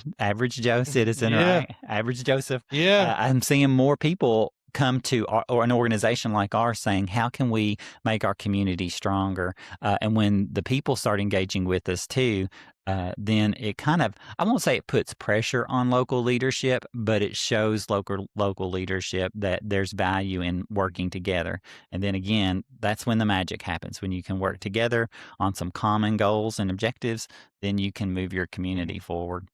Joe citizen, Yeah. right? Average Joseph. Yeah. I'm seeing more people come to or an organization like ours saying, how can we make our community stronger? And when the people start engaging with us too, then it kind of, I won't say it puts pressure on local leadership, but it shows local leadership that there's value in working together. And then again, that's when the magic happens. When you can work together on some common goals and objectives, then you can move your Mhm. community forward.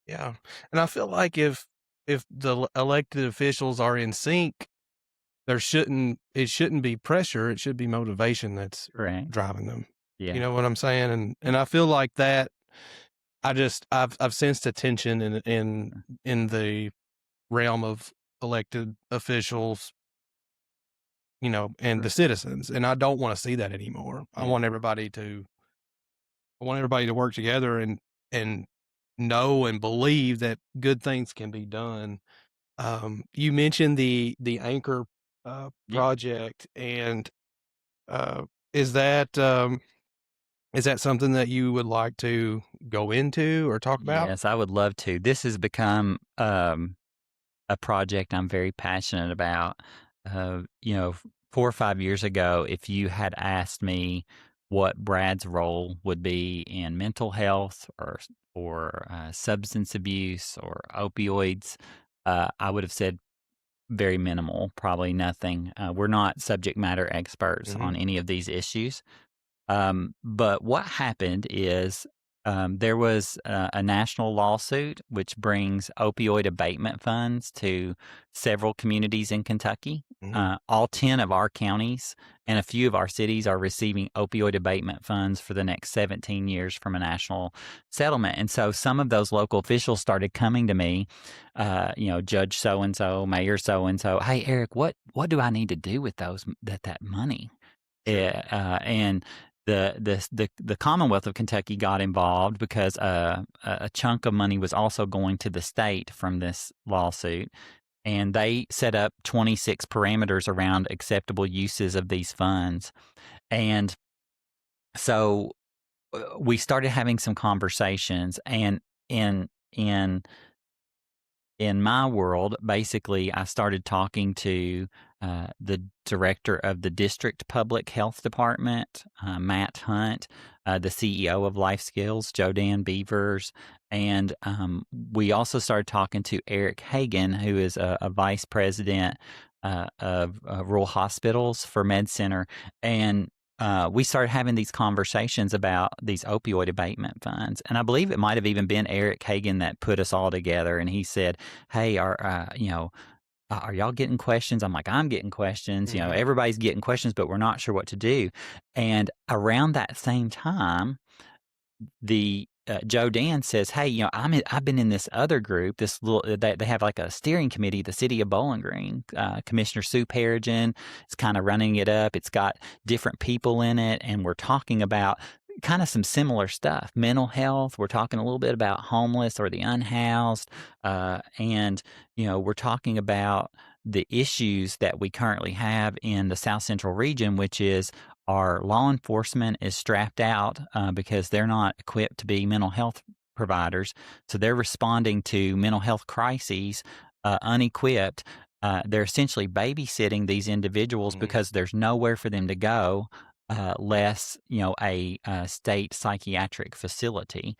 Yeah, and I feel like if the elected officials are in sync, it shouldn't be pressure, it should be motivation that's Correct. driving them. You Yeah. know what I'm saying? And I feel like that I've sensed a tension in the realm of elected officials, and the Sure. citizens, and I don't wanna see that anymore. Yeah. I want everybody to work together and know and believe that good things can be done. You mentioned the Anchor, Yeah. project, and, uh, is that, is that something that you would like to go into or talk about? Yes, I would love to. This has become a project I'm very passionate about. 4 or 5 years ago, if you had asked me what Brad's role would be in mental health or substance abuse or opioids, I would have said very minimal, probably nothing. We're not subject matter experts Mhm, on any of these issues. But what happened is there was a national lawsuit which brings opioid abatement funds to several communities in Kentucky. mhm, All 10 of our counties and a few of our cities are receiving opioid abatement funds for the next 17 years from a national settlement. And so some of those local officials started coming to me, Judge so and so, Mayor so and so. Hey, Eric, what do I need to do with that money? sure, And the Commonwealth of Kentucky got involved because a chunk of money was also going to the state from this lawsuit, and they set up 26 parameters around acceptable uses of these funds. And so we started having some conversations, and in in in my world, basically, I started talking to the director of the district public health department, Matt Hunt, the CEO of Life Skills, Joe Dan Beavers, and we also started talking to Eric Hagan, who is a vice president of rural hospitals for Med Center, and we started having these conversations about these opioid abatement funds. And I believe it might have even been Eric Hagan that put us all together. And he said, hey, are y'all getting questions? I'm like, I'm getting questions. mhm, Everybody's getting questions, but we're not sure what to do. And around that same time, the Joe Dan says, "Hey, I've been in this other group. This little they have like a steering committee. The city of Bowling Green, Commissioner Sue Perigin is kind of running it up. It's got different people in it, and we're talking about kind of some similar stuff. Mental health. We're talking a little bit about homeless or the unhoused, and we're talking about." The issues that we currently have in the South Central region, which is our law enforcement is strapped out because they're not equipped to be mental health providers. So they're responding to mental health crises unequipped. They're essentially babysitting these individuals mhm, because there's nowhere for them to go. Less, a state psychiatric facility,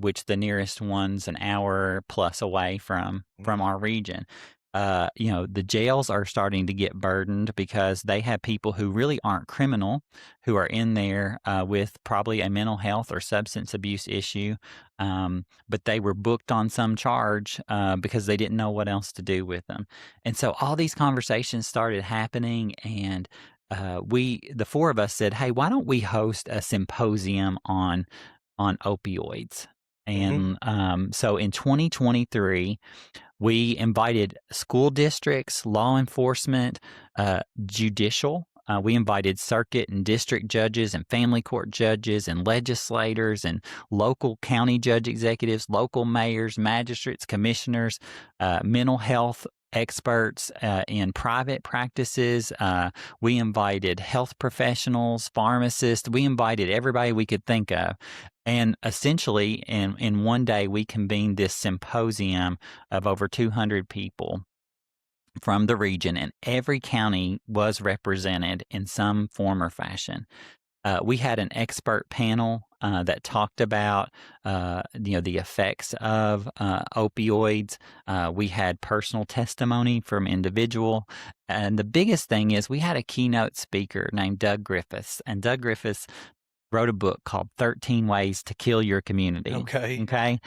which the nearest one's an hour plus away from mhm, our region. The jails are starting to get burdened because they have people who really aren't criminal, who are in there with probably a mental health or substance abuse issue, but they were booked on some charge because they didn't know what else to do with them. And so all these conversations started happening, and the four of us said, "Hey, why don't we host a symposium on opioids?" mhm, And so in 2023 we invited school districts, law enforcement, judicial. We invited circuit and district judges and family court judges and legislators and local county judge executives, local mayors, magistrates, commissioners, mental health experts in private practices. We invited health professionals, pharmacists. We invited everybody we could think of. And essentially, in one day, we convened this symposium of over 200 people from the region, and every county was represented in some form or fashion. We had an expert panel that talked about, the effects of opioids. We had personal testimony from individual, and the biggest thing is we had a keynote speaker named Doug Griffiths, and Doug Griffiths wrote a book called 13 Ways to Kill Your Community. okay, Okay.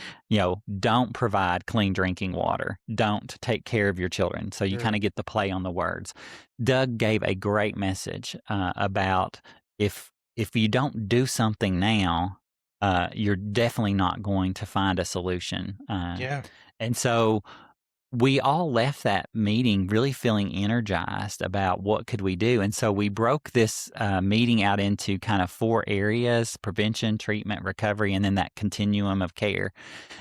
Don't provide clean drinking water. Don't take care of your children. So you kind sure, of get the play on the words. Doug gave a great message about if you don't do something now, you're definitely not going to find a solution. yeah, And so we all left that meeting really feeling energized about what could we do. And so we broke this meeting out into kind of 4 areas: prevention, treatment, recovery, and then that continuum of care.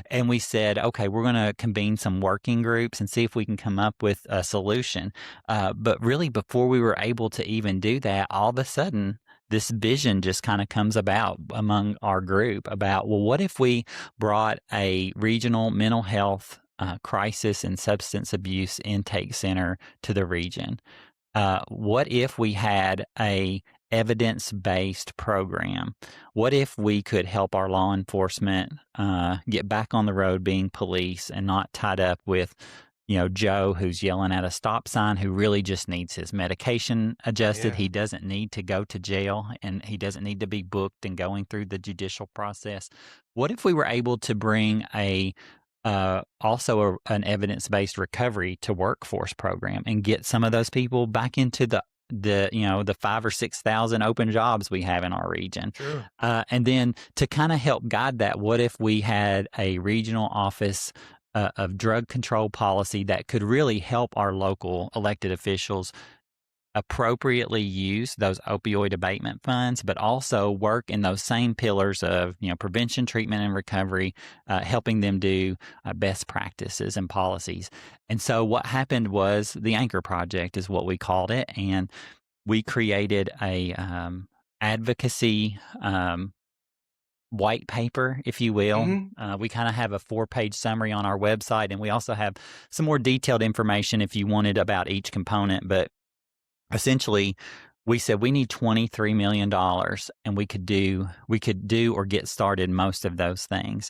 And we said, okay, we're going to convene some working groups and see if we can come up with a solution. But really, before we were able to even do that, all of a sudden, this vision just kind of comes about among our group about, well, what if we brought a regional mental health crisis and substance abuse intake center to the region? What if we had a evidence-based program? What if we could help our law enforcement get back on the road being police and not tied up with, Joe who's yelling at a stop sign, who really just needs his medication adjusted. Yeah. He doesn't need to go to jail, and he doesn't need to be booked and going through the judicial process. What if we were able to bring an evidence-based recovery to workforce program and get some of those people back into the 5 or 6,000 open jobs we have in our region? Sure. And then to kind of help guide that, what if we had a regional office of drug control policy that could really help our local elected officials appropriately use those opioid abatement funds, but also work in those same pillars of, prevention, treatment, and recovery, helping them do best practices and policies. And so what happened was the Anchor Project is what we called it, and we created a advocacy white paper, if you will. We kind of have a 4-page summary on our website, and we also have some more detailed information if you wanted about each component. But essentially, we said we need $23 million, and we could do or get started most of those things.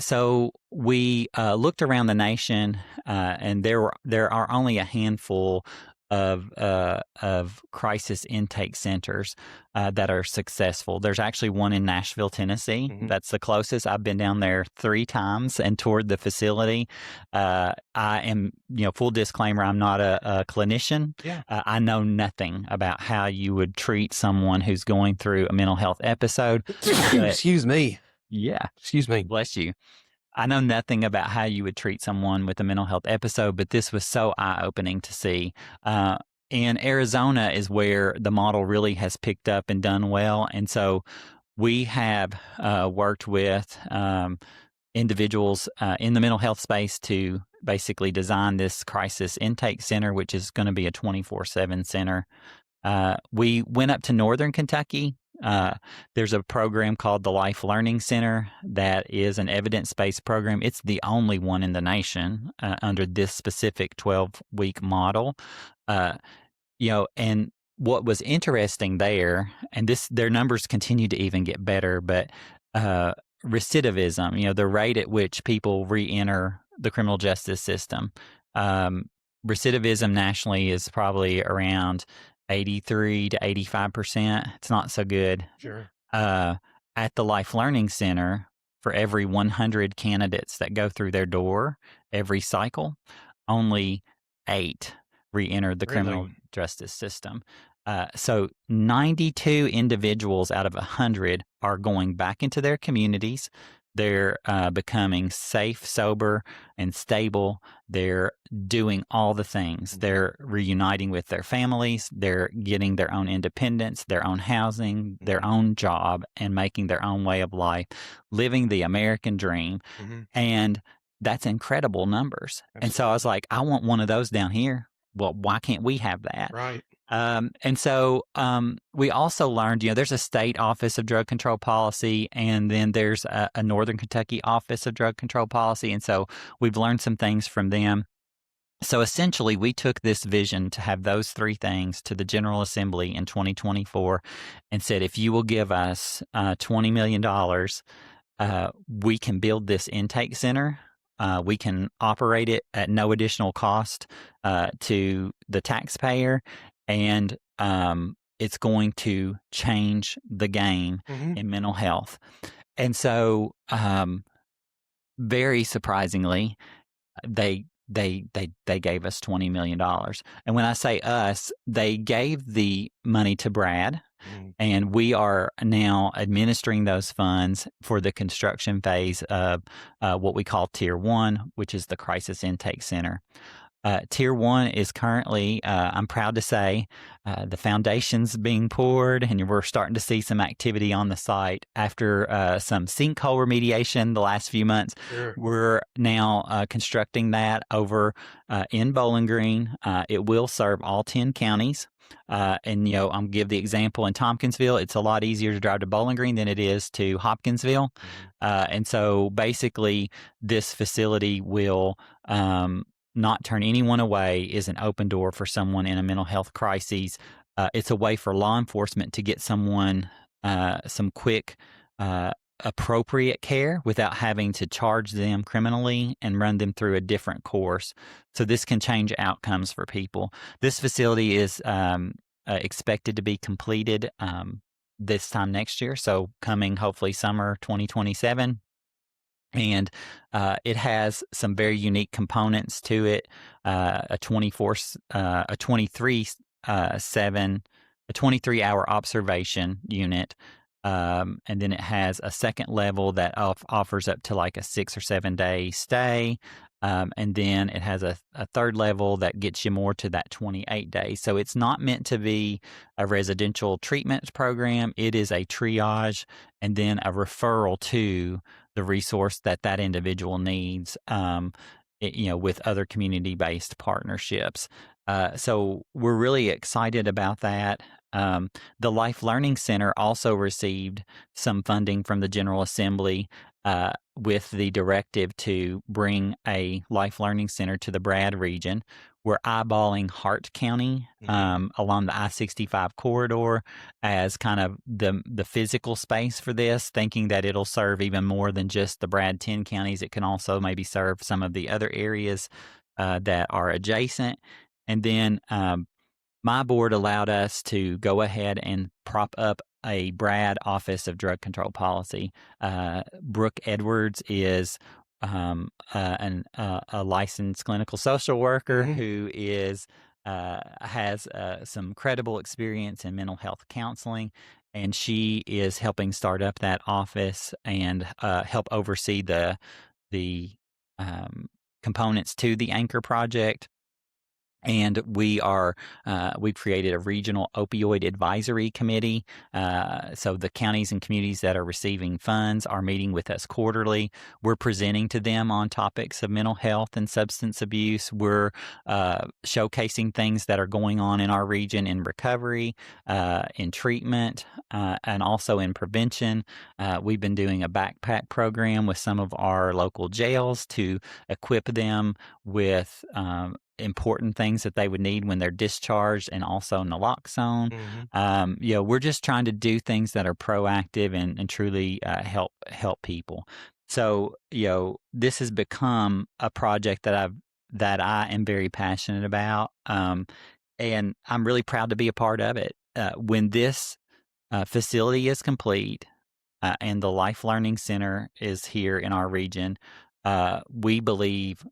So we looked around the nation, and there are only a handful of crisis intake centers that are successful. There's actually one in Nashville, Tennessee. That's the closest. I've been down there 3 times and toured the facility. I am, full disclaimer, I'm not a clinician. Yeah. I know nothing about how you would treat someone who's going through a mental health episode. Excuse me. Yeah. Excuse me. Bless you. I know nothing about how you would treat someone with a mental health episode, but this was so eye-opening to see. And Arizona is where the model really has picked up and done well. And so we have worked with individuals in the mental health space to basically design this crisis intake center, which is going to be a 24/7 center. We went up to Northern Kentucky. There's a program called the Life Learning Center that is an evidence-based program. It's the only one in the nation under this specific 12-week model. And what was interesting there, and their numbers continue to even get better, but recidivism, the rate at which people re-enter the criminal justice system. Recidivism nationally is probably around 83 to 85%. It's not so good. Sure. At the Life Learning Center, for every 100 candidates that go through their door every cycle, only 8 re-enter the criminal justice system. So 92 individuals out of 100 are going back into their communities. They're becoming safe, sober, and stable. They're doing all the things. They're reuniting with their families. They're getting their own independence, their own housing, their own job, and making their own way of life, living the American dream. And that's incredible numbers. Absolutely. And so I was like, I want one of those down here. Well, why can't we have that? Right. And so we also learned, there's a state office of drug control policy, and then there's a Northern Kentucky office of drug control policy. And so we've learned some things from them. So essentially, we took this vision to have those 3 things to the General Assembly in 2024 and said, if you will give us $20 million, we can build this intake center. We can operate it at no additional cost to the taxpayer, and it's going to change the game in mental health. And so, very surprisingly, they gave us $20 million. And when I say us, they gave the money to BRADD. And we are now administering those funds for the construction phase of what we call Tier 1, which is the Crisis Intake Center. Tier 1 is currently, I'm proud to say, the foundation's being poured, and we're starting to see some activity on the site. After some sinkhole remediation the last few months, Sure. we're now constructing that over in Bowling Green. It will serve all 10 counties. And, I'll give the example in Tompkinsville, it's a lot easier to drive to Bowling Green than it is to Hopkinsville. And so basically, this facility will not turn anyone away, is an open door for someone in a mental health crisis. It's a way for law enforcement to get someone some quick, appropriate care without having to charge them criminally and run them through a different course. So this can change outcomes for people. This facility is expected to be completed this time next year, so coming hopefully summer 2027. And it has some very unique components to it. A 23-hour observation unit. And then it has a second level that offers up to like a 6 or 7 day stay. And then it has a third level that gets you more to that 28 days. So it's not meant to be a residential treatment program. It is a triage and then a referral to the resource that individual needs, with other community-based partnerships. So we're really excited about that. The Life Learning Center also received some funding from the General Assembly with the directive to bring a Life Learning Center to the BRADD region. We're eyeballing Hart County along the I-65 corridor as kind of the physical space for this, thinking that it'll serve even more than just the BRADD 10 counties. It can also maybe serve some of the other areas that are adjacent. And then my board allowed us to go ahead and prop up a BRADD Office of Drug Control Policy. Brooke Edwards is a licensed clinical social worker who has some credible experience in mental health counseling, and she is helping start up that office and help oversee the components to the Anchor project. And we've created a regional opioid advisory committee. So the counties and communities that are receiving funds are meeting with us quarterly. We're presenting to them on topics of mental health and substance abuse. We're showcasing things that are going on in our region in recovery, in treatment, and also in prevention. We've been doing a backpack program with some of our local jails to equip them with important things that they would need when they're discharged, and also naloxone. We're just trying to do things that are proactive and truly help people. So, this has become a project that I am very passionate about, and I'm really proud to be a part of it. When this facility is complete and the Life Learning Center is here in our region, we believe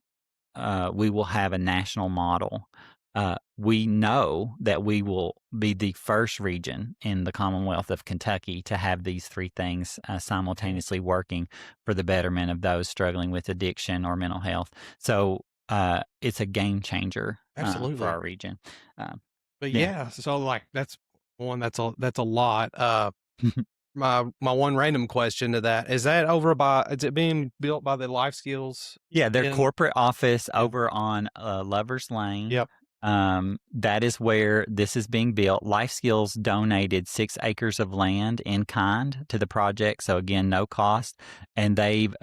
we will have a national model. We know that we will be the first region in the Commonwealth of Kentucky to have these three things simultaneously working for the betterment of those struggling with addiction or mental health. So it's a game changer for our region. But yeah, so like that's a lot. My one random question to that is is it being built by the Life Skills? Yeah, their corporate office over on Lovers Lane. Yep. That is where this is being built. Life Skills donated 6 acres of land in kind to the project. So again, no cost. And they've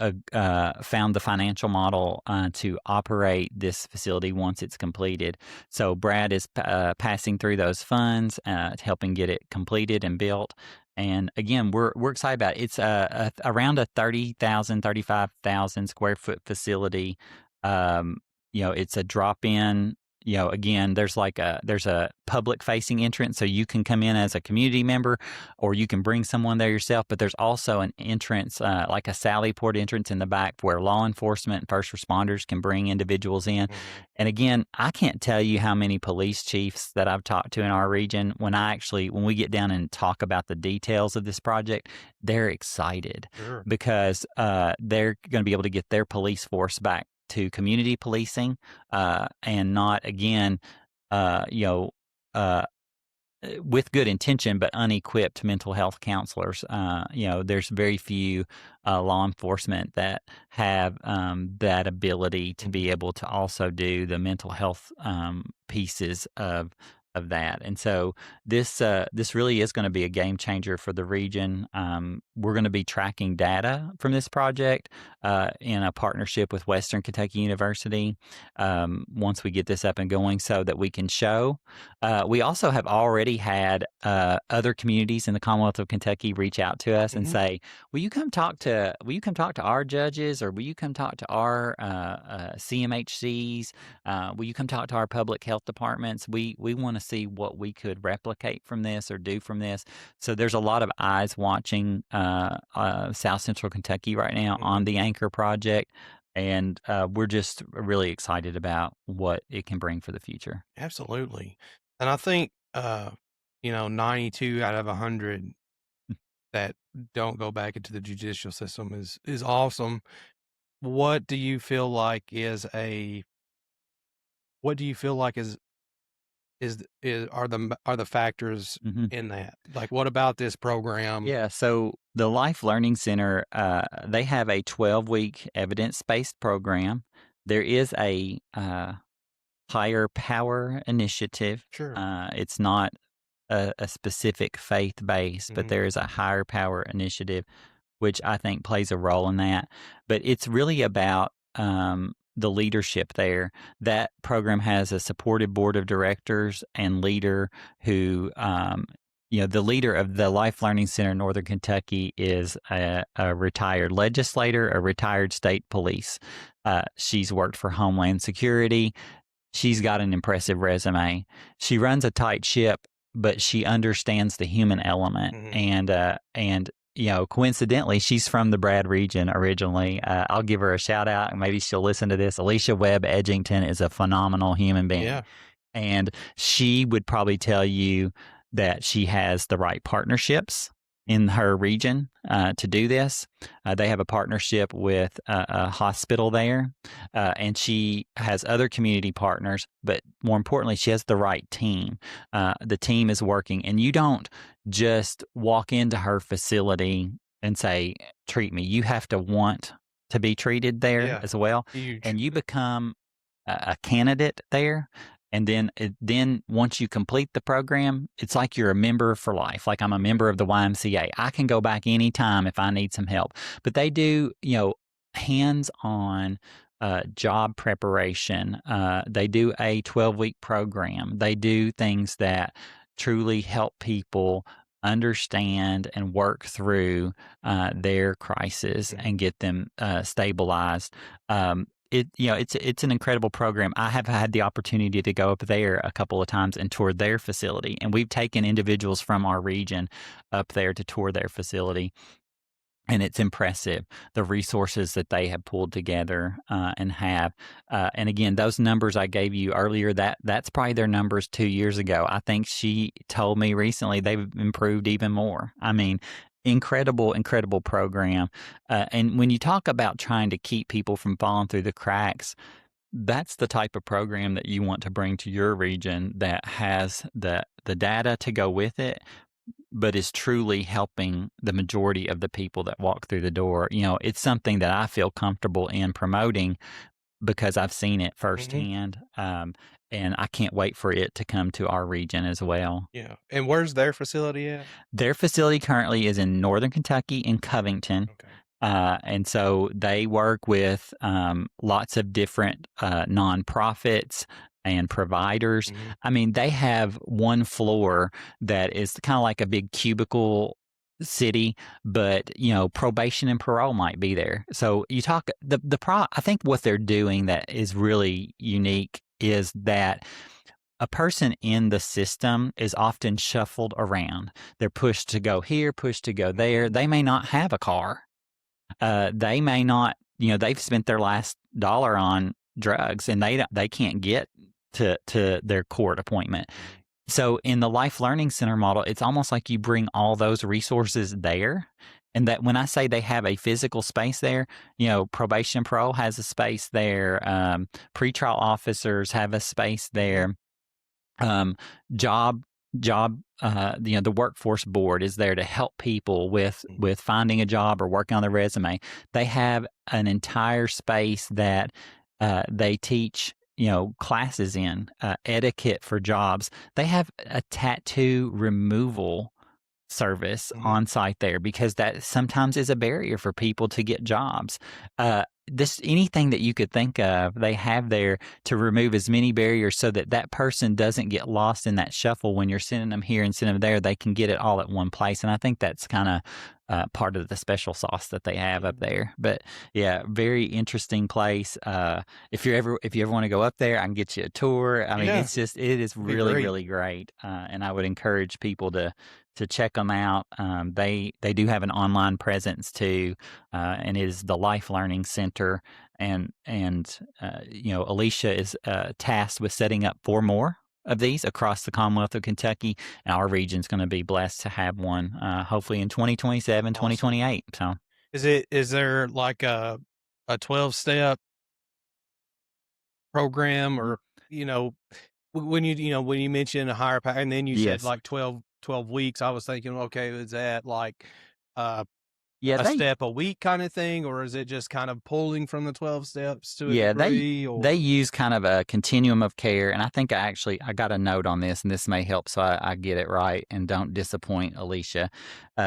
found the financial model to operate this facility once it's completed. So BRADD is passing through those funds, helping get it completed and built. And again, we're excited about it. It's around a 35,000 square foot facility. It's a drop-in again, there's a public facing entrance, so you can come in as a community member, or you can bring someone there yourself. But there's also an entrance, like a sally port entrance in the back, where law enforcement and first responders can bring individuals in. Mhm. And again, I can't tell you how many police chiefs that I've talked to in our region. When we get down and talk about the details of this project, they're excited Sure. because they're going to be able to get their police force back to community policing, and not again, uh, you know, uh, with good intention, but unequipped mental health counselors. There's very few law enforcement that have that ability to be Mhm. able to also do the mental health pieces of that. And so this really is going to be a game changer for the region. We're going to be tracking data from this project in a partnership with Western Kentucky University once we get this up and going, so that we can show. We also have already had other communities in the Commonwealth of Kentucky reach out to us and Mhm. say, Will you come talk to our judges, or will you come talk to our CMHCs? Will you come talk to our public health departments? We want to see what we could replicate from this or do from this. So there's a lot of eyes watching South Central Kentucky right now on Mhm. the Anchor project, and we're just really excited about what it can bring for the future. Absolutely. And I think, 92 out of 100 that don't go back into the judicial system is awesome. What do you feel like is a what do you feel like is are the factors Mhm. in that? Like, what about this program? Yeah, so the Life Learning Center, they have a 12-week evidence-based program. There is a higher power initiative. Sure. It's not a specific faith base, but Mhm. there is a higher power initiative, which I think plays a role in that. But it's really about the leadership there. That program has a supportive board of directors and leader who, the leader of the Life Learning Center in Northern Kentucky is a retired legislator, a retired state police. She's worked for Homeland Security. She's got an impressive resume. She runs a tight ship, but she understands the human element. Mhm. And coincidentally, she's from the BRADD region originally. I'll give her a shout out, and maybe she'll listen to this. Alicia Webb Edgington is a phenomenal human being. Yeah. And she would probably tell you that she has the right partnerships in her region to do this. They have a partnership with a hospital there, and she has other community partners, but more importantly, she has the right team. The team is working, and you don't just walk into her facility and say, treat me. You have to want to be treated there Yeah. as well. Huge. And you become a candidate there. And then once you complete the program, it's like you're a member for life. Like I'm a member of the YMCA. I can go back anytime if I need some help. But they do, hands-on job preparation. They do a 12-week program. They do things that truly help people understand and work through their crisis Mhm. and get them stabilized. It's an incredible program. I have had the opportunity to go up there a couple of times and tour their facility, and we've taken individuals from our region up there to tour their facility. And it's impressive, the resources that they have pulled together and have. And again, those numbers I gave you earlier, that's probably their numbers 2 years ago. I think she told me recently they've improved even more. I mean, incredible, incredible program. And when you talk about trying to keep people from falling through the cracks, that's the type of program that you want to bring to your region that has the data to go with it, but is truly helping the majority of the people that walk through the door. It's something that I feel comfortable in promoting because I've seen it Mhm. firsthand. And I can't wait for it to come to our region as well. Yeah. And where's their facility at? Their facility currently is in Northern Kentucky in Covington. Okay. And so they work with lots of different nonprofits and providers. Mhm. I mean, they have one floor that is kind of like a big cubicle city, but probation and parole might be there. So you talk I think what they're doing that is really unique is that a person in the system is often shuffled around. They're pushed to go here, pushed to go there. They may not have a car. They may not, they've spent their last dollar on drugs and they can't get to their court appointment. Mhm. So in the Life Learning Center model, it's almost like you bring all those resources there. And that when I say they have a physical space there, probation parole has a space there. Pretrial officers have a space Mhm. there. um, job the workforce board is there to help people Mhm. with finding a job or working on their resume. They have an entire space that they teach classes in etiquette for jobs. They have a tattoo removal service Mhm. on site there because that sometimes is a barrier for people to get jobs. This anything that you could think of, they have there to remove as many barriers so that that person doesn't get lost in that shuffle when you're sending them here and sending them there. They can get it all at one place, and I think that's kind of part of the special sauce that they have up Mhm. there. But yeah, very interesting place. If you ever want to go up there, I can get you a tour. I mean, Yeah, it is it'd be really great. really great, and I would encourage people to check them out. They do have an online presence too, and it is the Life Learning Center. And Alicia is tasked with setting up 4 more of these across the Commonwealth of Kentucky, and our region's going to be blessed to have one, hopefully in 2027, Awesome. 2028. So Is there like a 12-step program, Mhm. or, you know, when when you mentioned a higher power and then you said Yes, like 12 weeks, I was thinking, okay, is that like uh, yeah, a step a week kind of thing, or is it just kind of pulling from the 12 steps to a yeah, degree, they or? use kind of a continuum of care, and I think I got a note on this, and this may help so I get it right and don't disappoint Alicia.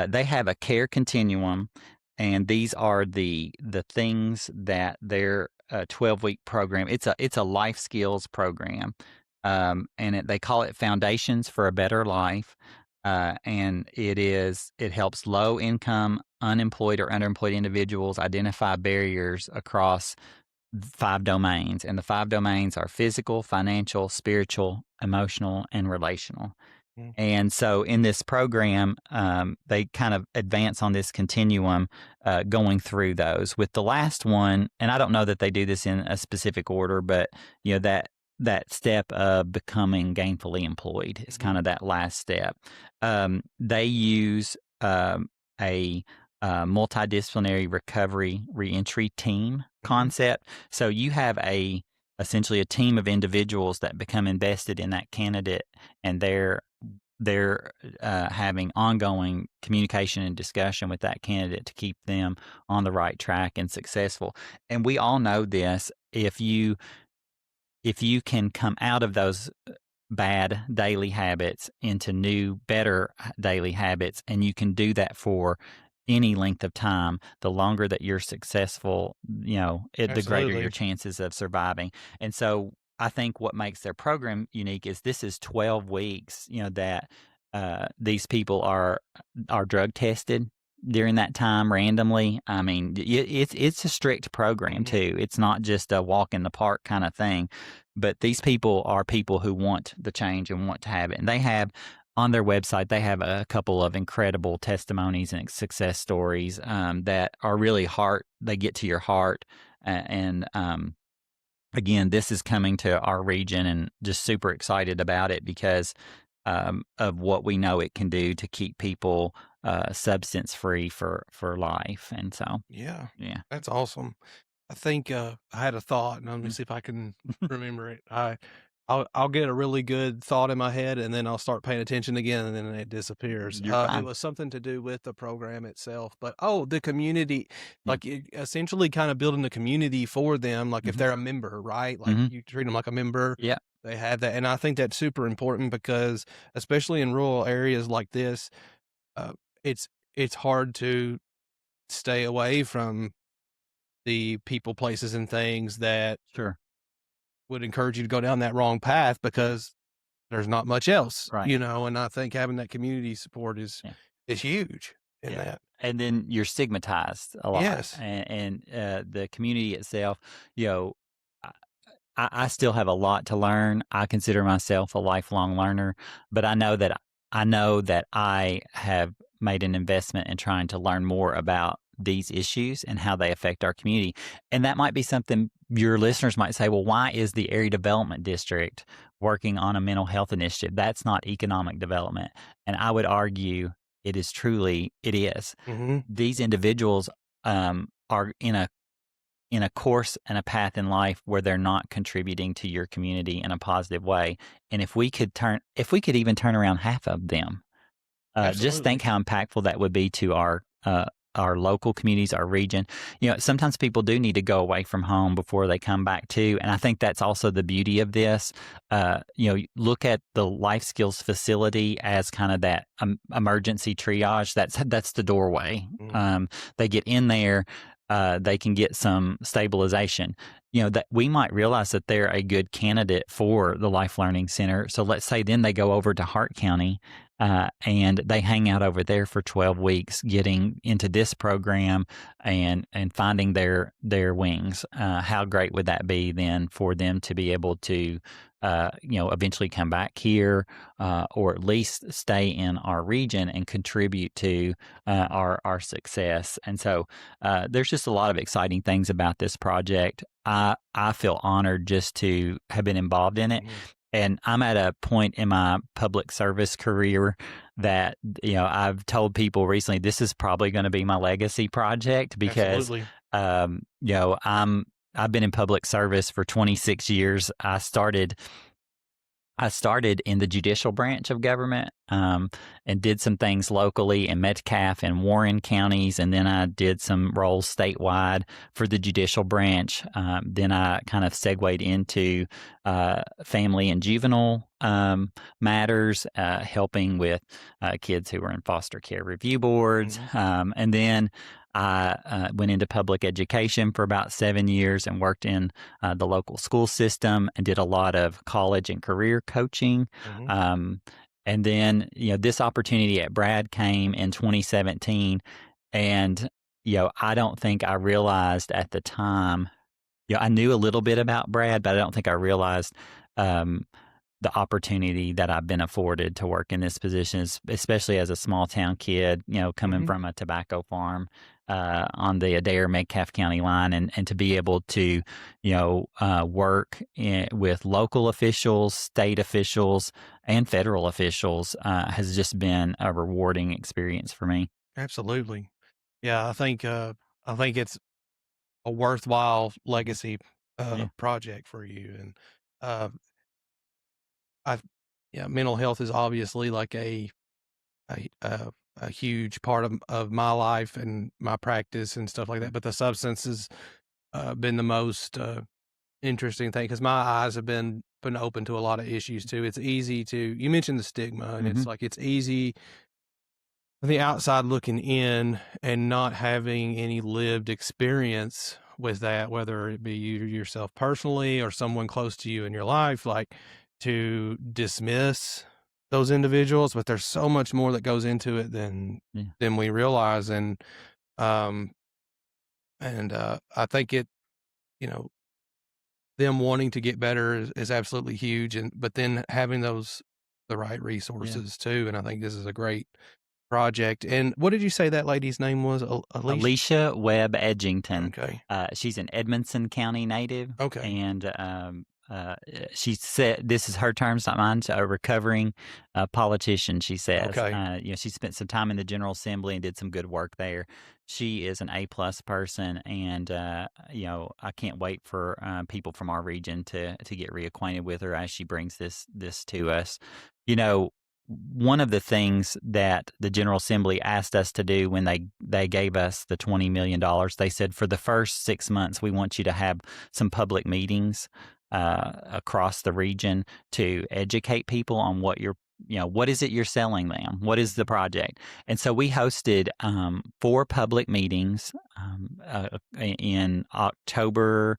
They have a care continuum, and these are the things that their 12-week program. It's a life skills program, and they call it Foundations for a Better Life. And it helps low income, unemployed or underemployed individuals identify barriers across 5 domains, and the 5 domains are physical, financial, spiritual, emotional, and relational. Mm. And so in this program, they kind of advance on this continuum, going through those. With the last one, and I don't know that they do this in a specific order, but that step of becoming gainfully employed is kind Mhm. of that last step. They use a multidisciplinary recovery reentry team Mhm. concept. So you have essentially a team of individuals that become invested in that candidate, and they're having ongoing communication and discussion with that candidate to keep them on the right track and successful. And we all know this. If you can come out of those bad daily habits into new, better daily habits, and you can do that for any length of time, the longer that you're successful, the greater your Absolutely. chances of surviving. And so I think what makes their program unique is this is 12 weeks, that these people are drug tested during that time randomly. I mean, it's a strict program Mhm. too. It's not just a walk in the park kind of thing. But these people are people who want the change and want to have it. And they have on their website, they have a couple of incredible testimonies and success stories, that are really they get to your heart. And again, this is coming to our region, and just super excited about it because of what we know it can do to keep people substance free for life. And so, Yeah, yeah. that's awesome. I think, I had a thought, and let me Mm. see if I can remember it. I'll get a really good thought in my head, and then I'll start paying attention again, and then it disappears. You're It fine. was something to do with the program itself, but, oh, the community, Yeah. like, essentially kinda building the community for them, like, if Hmm. they're a member, right? Like, Hmm. you treat them like a member, Yeah. they have that, and I think that's super important because, especially in rural areas like this, uh, it's it's hard to stay away from the people, places, and things that Sure. would encourage you to go down that wrong path Yeah. because there's not much else, Right. and I think having that community support Yeah. is huge in Yeah. that. And then you're stigmatized a lot, Yes. and the community itself, you know, I still have a lot to learn. I consider myself a lifelong learner, but I know that I have made an investment in trying to learn more about these issues and how they affect our community. And that might be something your listeners might say, well, why is the area development district working on a mental health initiative? That's not economic development. And I would argue it is. Mhm. These individuals are in a course and a path in life where they're not contributing to your community in a positive way. And if we could even turn around half of them, just think Absolutely. how impactful that would be to our local communities, our region. You know, sometimes people do need to go away from home before they come back too, and I think that's also the beauty of this. You know, look at the life skills facility as kind of that emergency triage. That's the doorway. Mhm. They get in there. They can get some stabilization. You know, that we might realize that they're a good candidate for the Life Learning Center. So let's say then they go over to Hart County and they hang out over there for 12 weeks, getting into this program and finding their wings. How great would that be then for them to be able to, you know, eventually come back here or at least stay in our region and contribute to our success. And so there's just a lot of exciting things about this project. I feel honored just to have been involved in it. Mhm. And I'm at a point in my public service career that, you know, I've told people recently this is probably going to be my legacy project because, Absolutely. you know, I've been in public service for 26 years. I started in the judicial branch of government and did some things locally in Metcalfe and Warren counties. And then I did some roles statewide for the judicial branch. Then I kind of segued into family and juvenile matters, helping with kids who were in foster care review boards. Mhm. And then I went into public education for about 7 years and worked in the local school system and did a lot of college and career coaching. Mhm. Um, and then, you know, this opportunity at BRADD came in 2017. And, you know, I don't think I realized at the time, you know, I knew a little bit about BRADD, but I don't think I realized um, the opportunity that I've been afforded to work in this position, especially as a small town kid, you know, coming Mhm. from a tobacco farm on the Adair Metcalfe County line, and to be able to, you know, work with local officials, state officials, and federal officials has just been a rewarding experience for me. Absolutely. Yeah, I think it's a worthwhile Mhm. legacy, Yeah. project for you, and, uh, I yeah, mental health is obviously like a a a huge part of my life and my practice and stuff like that, but the substance has, been the most, interesting thing because my eyes have been open to a lot of issues too. It's easy to you mentioned the stigma, and Hmm. it's like it's easy on the outside looking in and not having any lived experience with that, whether it be you yourself personally or someone close to you in your life, like to dismiss those individuals. But there's so much more that goes into it Yeah. than we realize, um, I think you know, them wanting to get better is absolutely huge, and but then having the right Yeah. resources too. And I think this is a great project. And what did you say that lady's name was? Alicia? Alicia Webb Edgington. Okay. She's an Edmonson County native, Okay. and she said this is her terms, not mine. A recovering politician, she says. Okay. You know, she spent some time in the General Assembly and did some good work there. She is an A-plus person, and you know, I can't wait for people from our region to get reacquainted with her as she brings this to us. You know, one of the things that the General Assembly asked us to do when they gave us the $20 million, they said for the first 6 months we want you to have some public meetings across the region to educate people on what you're, you know, what is it you're selling them, what is the Mhm. project. And so we hosted 4 public meetings in October,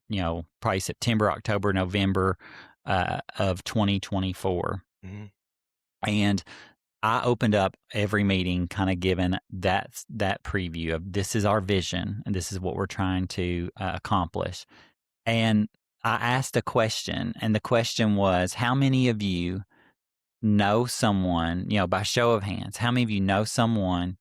you know, probably September, October, November of 2024. Mhm. And I opened up every meeting kind of given that preview of this is our vision and this is what we're trying to accomplish. And I asked a question, and the question was, how many of you know someone, by show of hands, how many of you know someone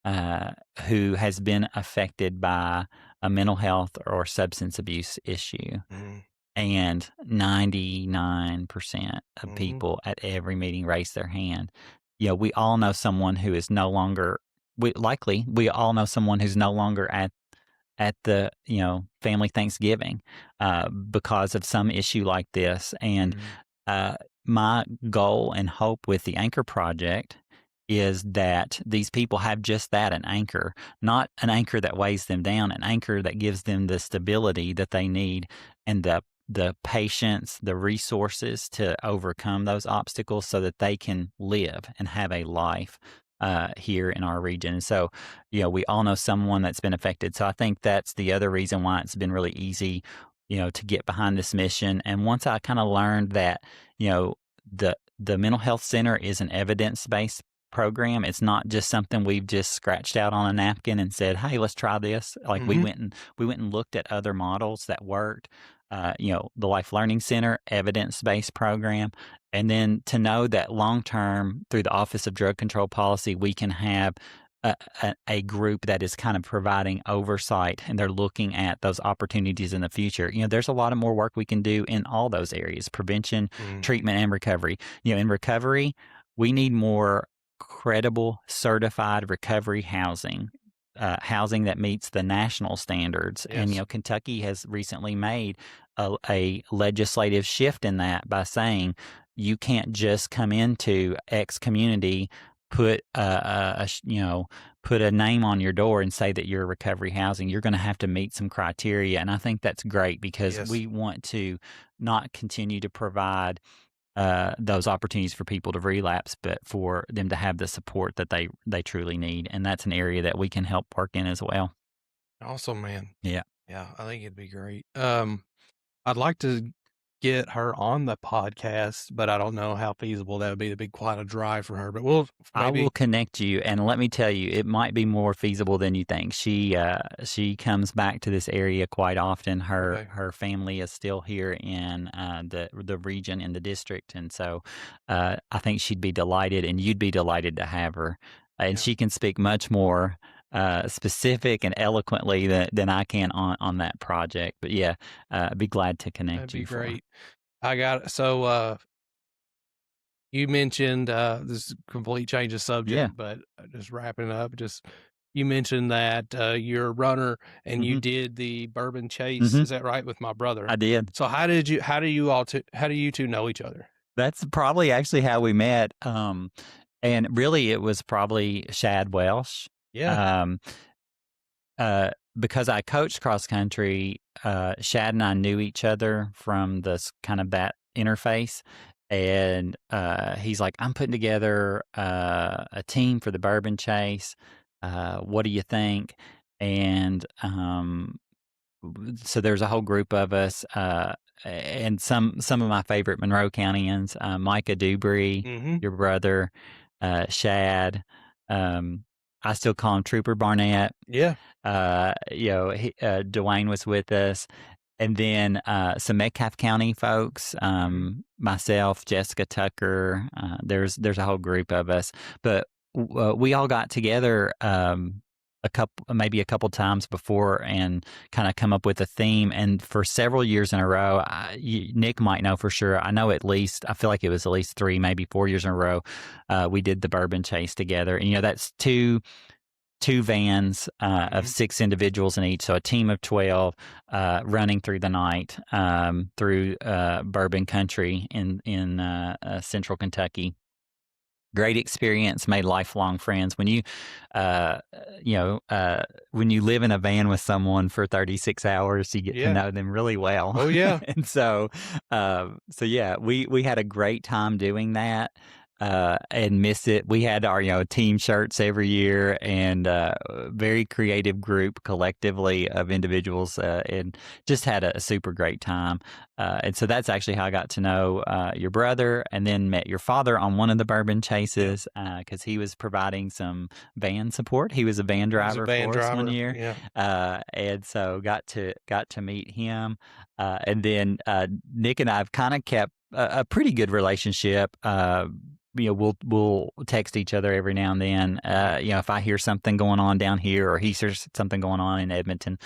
uh, who has been affected by a mental health or substance abuse issue? Mhm, And 99% of mhm, people at every meeting raise their hand. We all know someone who is no longer, we all know someone who's no longer at the family Thanksgiving because of some issue like this. And mhm, uh, my goal and hope with the Anchor Project is that these people have just that, an anchor, not an anchor that weighs them down, an anchor that gives them the stability that they need and the patience, the resources to overcome those obstacles so that they can live and have a life here in our region. And so, we all know someone that's been affected. So I think that's the other reason why it's been really easy, to get behind this mission. And once I kind of learned that, you know, the mental health center is an evidence-based program. It's not just something we've just scratched out on a napkin and said, "Hey, let's try this." Like mhm, we went and looked at other models that worked. The Life Learning Center, evidence-based program, and then to know that long term through the Office of Drug Control Policy, we can have a group that is kind of providing oversight and they're looking at those opportunities in the future. There's a lot of more work we can do in all those areas: prevention, mhm. treatment, and recovery. In recovery, we need more credible, certified recovery housing. Housing that meets the national standards. And, Yes. Kentucky has recently made a legislative shift in that by saying you can't just come into X community, put put a name on your door and say that you're recovery housing. You're going to have to meet some criteria. And I think that's great because Yes. we want to not continue to provide those opportunities for people to relapse, but for them to have the support that they truly need. And that's an area that we can help work in as well. Awesome, man. Yeah. Yeah, I think it'd be great. I'd like to get her on the podcast, but I don't know how feasible that would be. It'd be quite a drive for her, but we'll I will maybe. connect you, and let me tell you, it might be more feasible than you think. She comes back to this area quite often. Her Okay. her family is still here in the region in the district, and so I think she'd be delighted, and you'd be delighted to have her. And Yeah, she can speak much more specific and eloquently than I can on that project. But yeah, I'd be glad to that'd connect be you for. great. I got so you mentioned this is a complete change of Yeah. subject, but just wrapping up, just you mentioned that you're a runner and you Hmm. did the bourbon chase. Hmm. Is that right with my brother? I did. So how do you two know each other? That's probably actually how we met. And really, it was probably Shad Welsh. Yeah. Um, because I coached cross country, Shad and I knew each other from this kind of that interface. And he's like, "I'm putting together a team for the Bourbon Chase. What do you think?" And so there's a whole group of us, and some of my favorite Monroe Countyans, Micah Dubry, Mm-hmm. your brother, Shad. Um, I still call him Trooper Barnett. Yeah. Dwayne was with us, and then some Metcalfe County folks, Mhm. myself, Jessica Tucker. There's a whole group of us, but we all got together maybe a couple times before and kind of come up with a theme. And for several years in a row, Nick might know for sure. I know at least, I feel like it was at least 3, maybe 4 years in a row. We did the Bourbon Chase together, and that's two vans of Mhm. 6 individuals in each, so a team of 12 running through the night through bourbon country in central Kentucky. Great experience, made lifelong friends. Uh, when you live in a van with someone for 36 hours, you get to Yeah. know them really well. Oh yeah. And so yeah, we had a great time doing that. and miss it. We had our, team shirts every year, and very creative group collectively of individuals, and just had a super great time. And so that's actually how I got to know your brother, and then met your father on one of the bourbon Yeah. chases because he was providing some van support. He was a van He was a driver van for us one driver. year, Yeah. and so got to meet him. And then Nick and I have kind of kept a pretty good relationship. We'll text each other every now and then. Mhm. If I hear something going on down here or he hears something going on in Edmonton,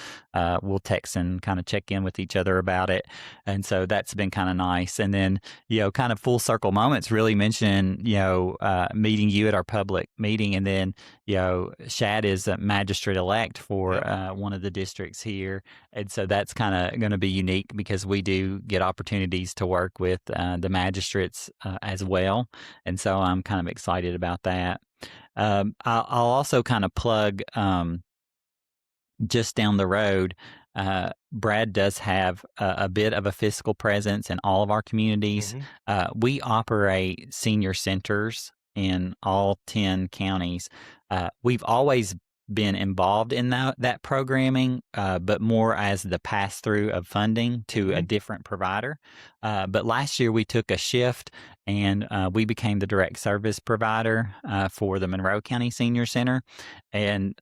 we'll text and kind of check in with each other about it. And so that's been kind of nice. And then, kind of full circle moments really mention, meeting you at our public meeting. And then, Shad is a magistrate elect for Yep. one of the districts here. And so that's kind of going to be unique because we do get opportunities to work with the magistrates as well. And so I'm kind of excited about that. I'll also kind of plug just down the road. Brad does have a bit of a fiscal presence in all of our communities. Mhm. We operate senior centers in all 10 counties. We've always been involved in that programming, but more as the pass through of funding to a Mhm. different provider. But last year we took a shift and we became the direct service provider for the Monroe County Senior Center. And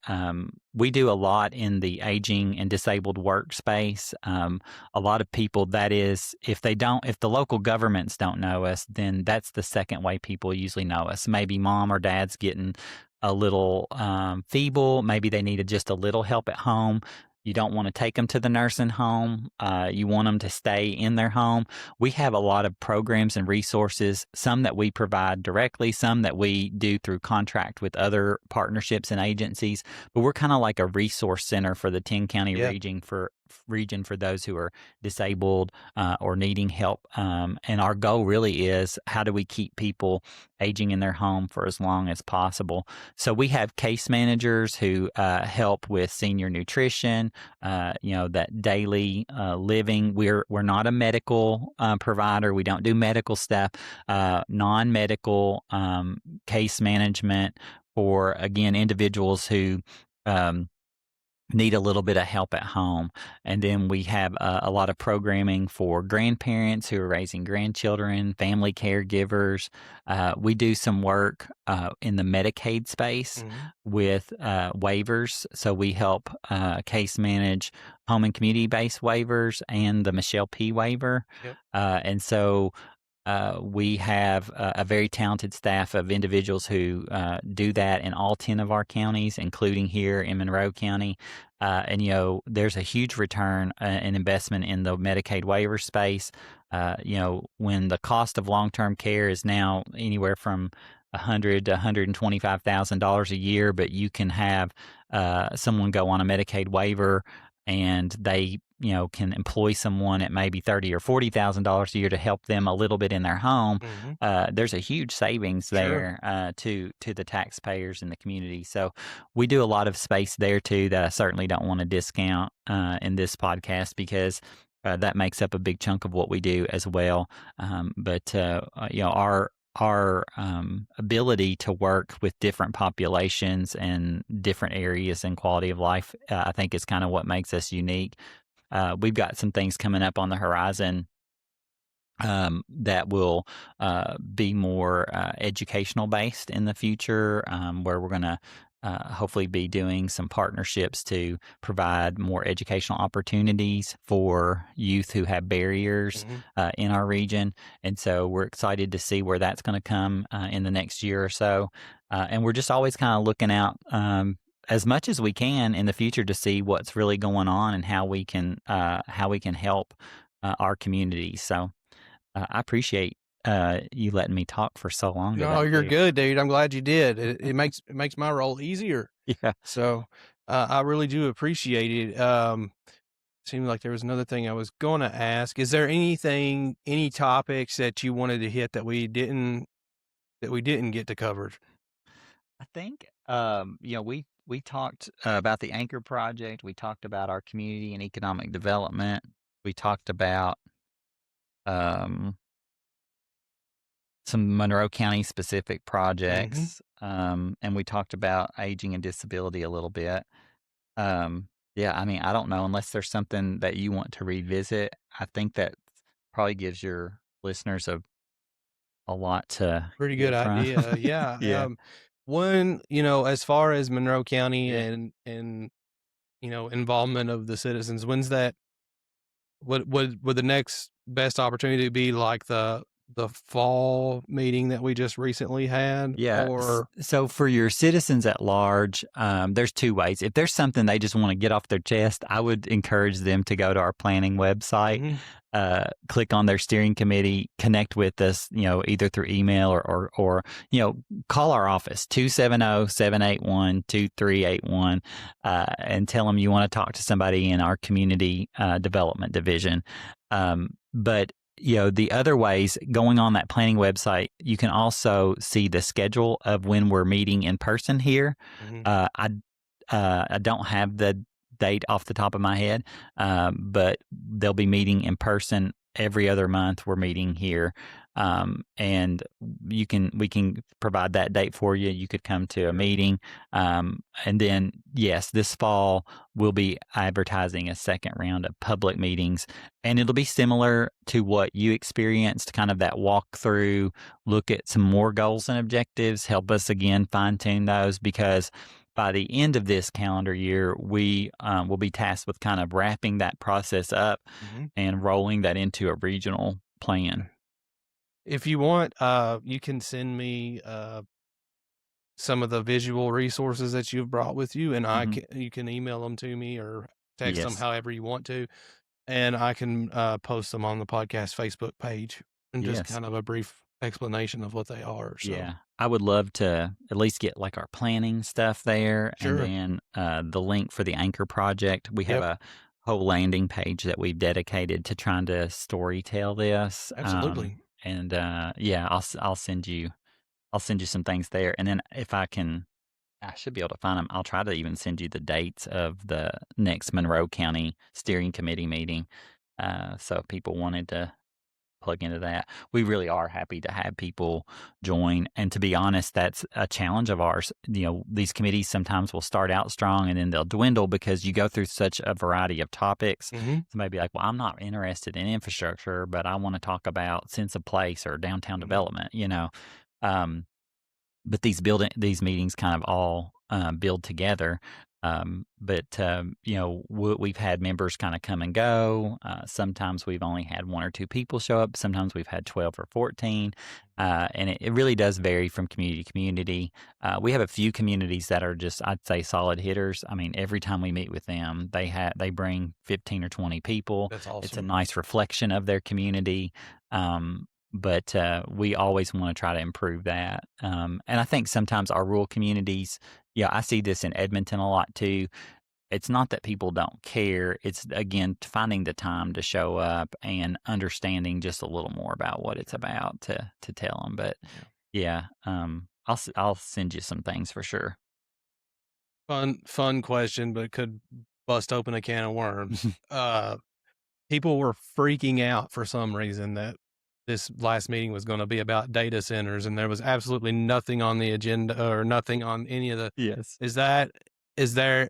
we do a lot in the aging and disabled workspace. A lot of people, that is, if the local governments don't know us, then that's the second way people usually know us. Maybe mom or dad's getting a little feeble. Maybe they needed just a little help at home. You don't want to take them to the nursing home. You want them to stay in their home. We have a lot of programs and resources, some that we provide directly, some that we do through contract with other partnerships and agencies. But we're kind of like a resource center for the 10 county Yeah. region for those who are disabled or needing help. And our goal really is, how do we keep people aging in their home for as long as possible? So we have case managers who help with senior nutrition, that daily living. We're not a medical provider. We don't do medical stuff. Non-medical case management for, again, individuals who um, need a little bit of help at home. And then we have a lot of programming for grandparents who are raising grandchildren, family caregivers. We do some work in the Medicaid space Mhm. with waivers. So we help case manage home and community based waivers and the Michelle P waiver. Yep. And so we have a very talented staff of individuals who do that in all 10 of our counties, including here in Monroe County. And, there's a huge return and investment in the Medicaid waiver space. When the cost of long-term care is now anywhere from $100 to $125,000 a year, but you can have someone go on a Medicaid waiver and they can employ someone at maybe $30,000 or $40,000 a year to help them a little bit in their home. Mhm. There's a huge savings Sure. there to the taxpayers in the community. So we do a lot of space there too that I certainly don't want to discount in this podcast because that makes up a big chunk of what we do as well. But our ability to work with different populations and different areas and quality of life, I think, is kind of what makes us unique. We've got some things coming up on the horizon that will be more educational based in the future, where we're going to hopefully be doing some partnerships to provide more educational opportunities for youth who have barriers Mhm. in our region. And so we're excited to see where that's going to come in the next year or so. And we're just always kind of looking out. As much as we can in the future to see what's really going on and how we can help our communities. So I appreciate you letting me talk for so long No, today, you're too. good, dude. I'm glad you did. It makes my role easier. Yeah. So, I really do appreciate it. Seemed like there was another thing I was gonna ask. Is there any topics that you wanted to hit that we didn't get to cover? I think we talked about the Anchor Project. We talked about our community and economic development. We talked about um, some Monroe County specific Mhm. projects, and we talked about aging and disability a little bit. Yeah, I mean, I don't know unless there's something that you want to revisit. I think that probably gives your listeners a lot to Pretty good get from. idea, yeah, Yeah. one, as far as Monroe County Yeah. and, involvement of the citizens, when's that would the next best opportunity be like the fall meeting that we just recently had? Yeah. Or So for your citizens at large, there's two ways. If there's something they just want to get off their chest, I would encourage them to go to our planning website, Mhm, click on their steering committee, connect with us, either through email or call our office, 270-781-2381, and tell them you want to talk to somebody in our community development division. But the other ways, going on that planning website, you can also see the schedule of when we're meeting in person here. mhm, I don't have the date off the top of my head, but they'll be meeting in person every other month. We're meeting here, and we can provide that date for you. You could come to a sure, meeting, and then yes, this fall we'll be advertising a second round of public meetings, and it'll be similar to what you experienced, kind of that walkthrough, look at some more goals and objectives, help us again fine tune those, because by the end of this calendar year, we will be tasked with kind of wrapping that process up mhm, and rolling that into a regional plan. okay. If you want, you can send me, some of the visual resources that you've brought with you, and Hmm. you can email them to me or text them Yes. however you want to, and I can, post them on the podcast Facebook page and just Yes. kind of a brief explanation of what they are, so Yeah. I would love to at least get like our planning stuff there, and sure. then the link for the Anchor project. We have Yep, a whole landing page that we've dedicated to trying to story tell this. absolutely. And yeah, I'll send you some things there, and then if I should be able to find them. I'll try to even send you the dates of the next Monroe County Steering Committee meeting. So if people wanted to plug into that, we really are happy to have people join. And to be honest, that's a challenge of ours. These committees sometimes will start out strong and then they'll dwindle because you go through such a variety of topics. Mhm, Somebody be like, well, I'm not interested in infrastructure, but I want to talk about sense of place or downtown mhm, development. Um, but these meetings kind of all build together. But we've had members kind of come and go. Sometimes we've only had one or two people show up. Sometimes we've had 12 or 14, and it really does vary from community to community. We have a few communities that are just, I'd say, solid hitters. I mean, every time we meet with them, they bring 15 or 20 people. that's It's a awesome. nice reflection of their community. But we always want to try to improve that. And I think sometimes our rural communities, yeah, I see this in Edmonton a lot too. It's not that people don't care. It's again finding the time to show up and understanding just a little more about what it's Sure, about to tell them. But yeah. yeah, I'll send you some things for sure. Fun question, but could bust open a can of worms. People were freaking out for some reason that this last meeting was gonna be about data centers, and there was absolutely nothing on the agenda or nothing on any of the Yes. is that is there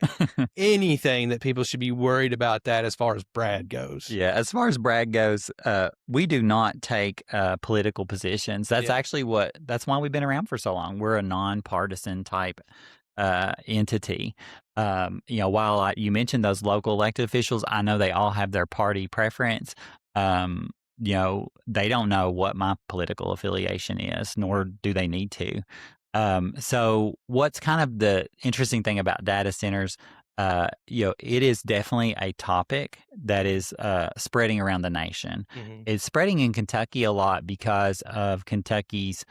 anything that people should be worried about that as far as Brad goes? Yeah, as far as Bragg goes, we do not take political positions. Yeah. That's why we've been around for so long. We're a nonpartisan type entity. While you mentioned those local elected officials, I know they all have their party preference. Um, they don't know what my political affiliation is, nor do they need to. So what's kind of the interesting thing about data centers, it is definitely a topic that is spreading around the nation. Mhm, It's spreading in Kentucky a lot because of Kentucky's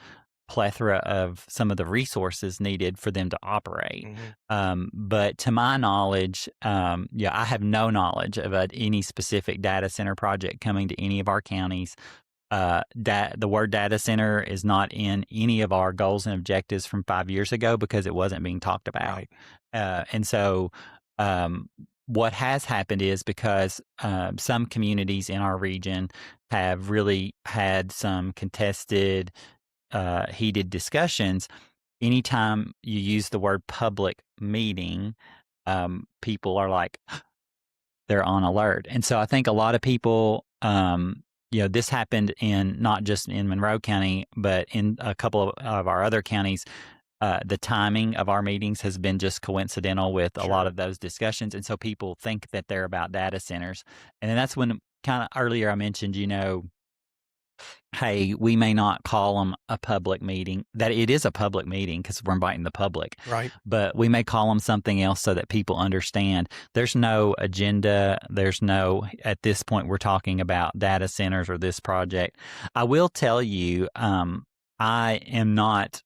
plethora of some of the resources needed for them to operate. mhm, But to my knowledge, I have no knowledge of any specific data center project coming to any of our counties. The word data center is not in any of our goals and objectives from 5 years ago because it wasn't being talked about. right. And so, um, what has happened is because some communities in our region have really had some contested heated discussions, anytime you use the word public meeting, people are like, they're on alert. And so I think a lot of people, this happened in not just in Monroe County, but in a couple of our other counties. The timing of our meetings has been just coincidental with a lot Sure. of those discussions. And so people think that they're about data centers. And then that's when kind of earlier I mentioned, hey, we may not call them a public meeting, that it is a public meeting because we're inviting the public, Right. but we may call them something else so that people understand there's no agenda. At this point, we're talking about data centers or this project. I will tell you, I am not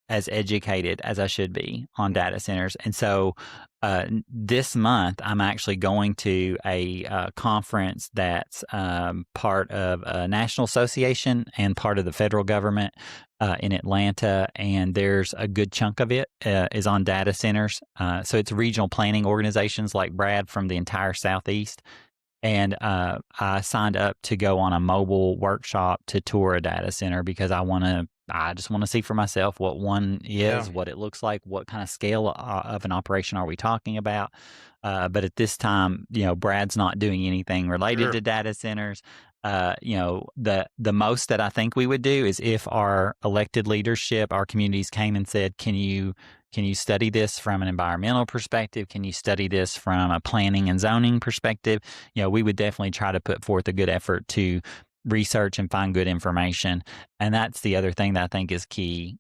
as educated as I should be on data centers. And so this month, I'm actually going to a conference that's part of a national association and part of the federal government in Atlanta. And there's a good chunk of it is on data centers. So it's regional planning organizations like BRADD from the entire Southeast. And I signed up to go on a mobile workshop to tour a data center because I just want to see for myself what one Yeah. is, what it looks like, what kind of scale of an operation are we talking about. But at this time, Brad's not doing anything related Sure. to data centers. The most that I think we would do is if our elected leadership, our communities came and said, can you study this from an environmental perspective? Can you study this from a planning and zoning perspective? We would definitely try to put forth a good effort to research and find good information. And that's the other thing that I think is key.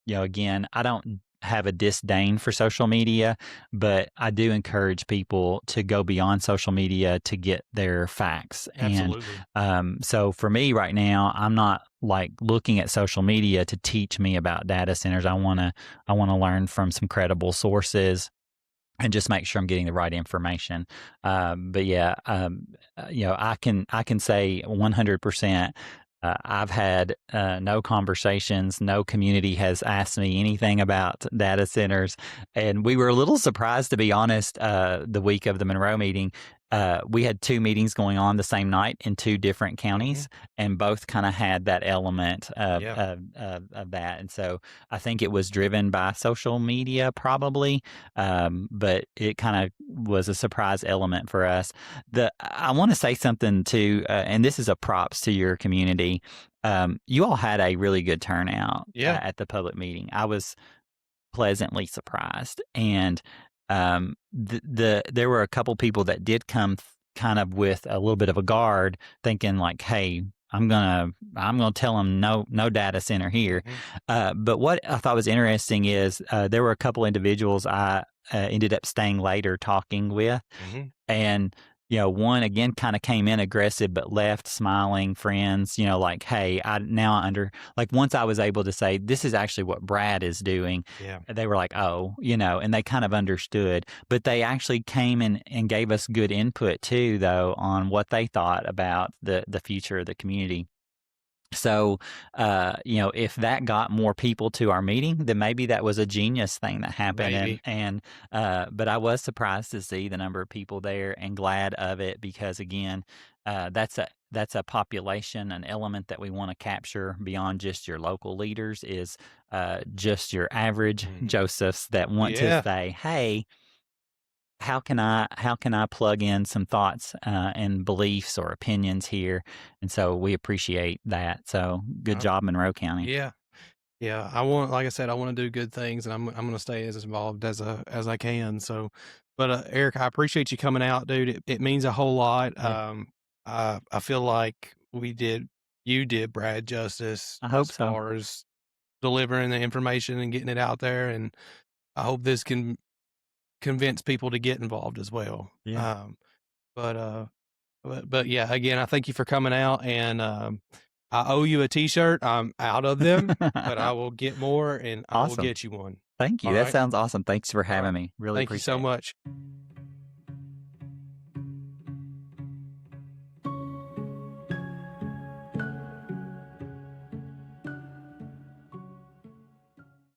Again, I don't have a disdain for social media, but I do encourage people to go beyond social media to get their facts. And Absolutely. so for me right now, I'm not like looking at social media to teach me about data centers. I want to learn from some credible sources and just make sure I'm getting the right information. But yeah, I can say 100%. I've had no conversations. No community has asked me anything about data centers, and we were a little surprised, to be honest. The week of the Monroe meeting, we had two meetings going on the same night in two different Hmm. counties, and both kind of had that element of, Yeah. of that. And so I think it was driven by social media, probably, but it kind of was a surprise element for us. I want to say something too, and this is a props to your community. You all had a really good turnout Yeah. at the public meeting. I was pleasantly surprised, and there were a couple people that did come kind of with a little bit of a guard, thinking like, "Hey, I'm gonna tell them no data center here." Hmm. But what I thought was interesting is there were a couple individuals I ended up staying later talking with, Hmm. and one again kind of came in aggressive but left smiling friends, like, hey, I now under like once I was able to say this is actually what Brad is doing, Yeah. they were like, oh, and they kind of understood. But they actually came and gave us good input too, though, on what they thought about the future of the community. So, if that got more people to our meeting, then maybe that was a genius thing that happened. Maybe. But I was surprised to see the number of people there and glad of it because again, that's a population, an element that we want to capture beyond just your local leaders is just your average Hmm. Josephs that want to Yeah. say, hey, how can I plug in some thoughts and beliefs or opinions here? And so we appreciate that. So good Uh, job, Monroe County. yeah. Yeah. Like I said, I want to do good things, and I'm going to stay as involved as I can. So, but Eric, I appreciate you coming out, dude. It means a whole lot. Yeah, I feel like you did Brad justice I as hope so. far as delivering the information and getting it out there, and I hope this can convince people to get involved as well. Yeah. But but yeah, again, I thank you for coming out, and I owe you a T-shirt. I'm out of them, but I will get more, and I will Awesome. get you one. Thank you. All That right, sounds awesome. Thanks for all having right. me. Really Thank you so appreciate it. much.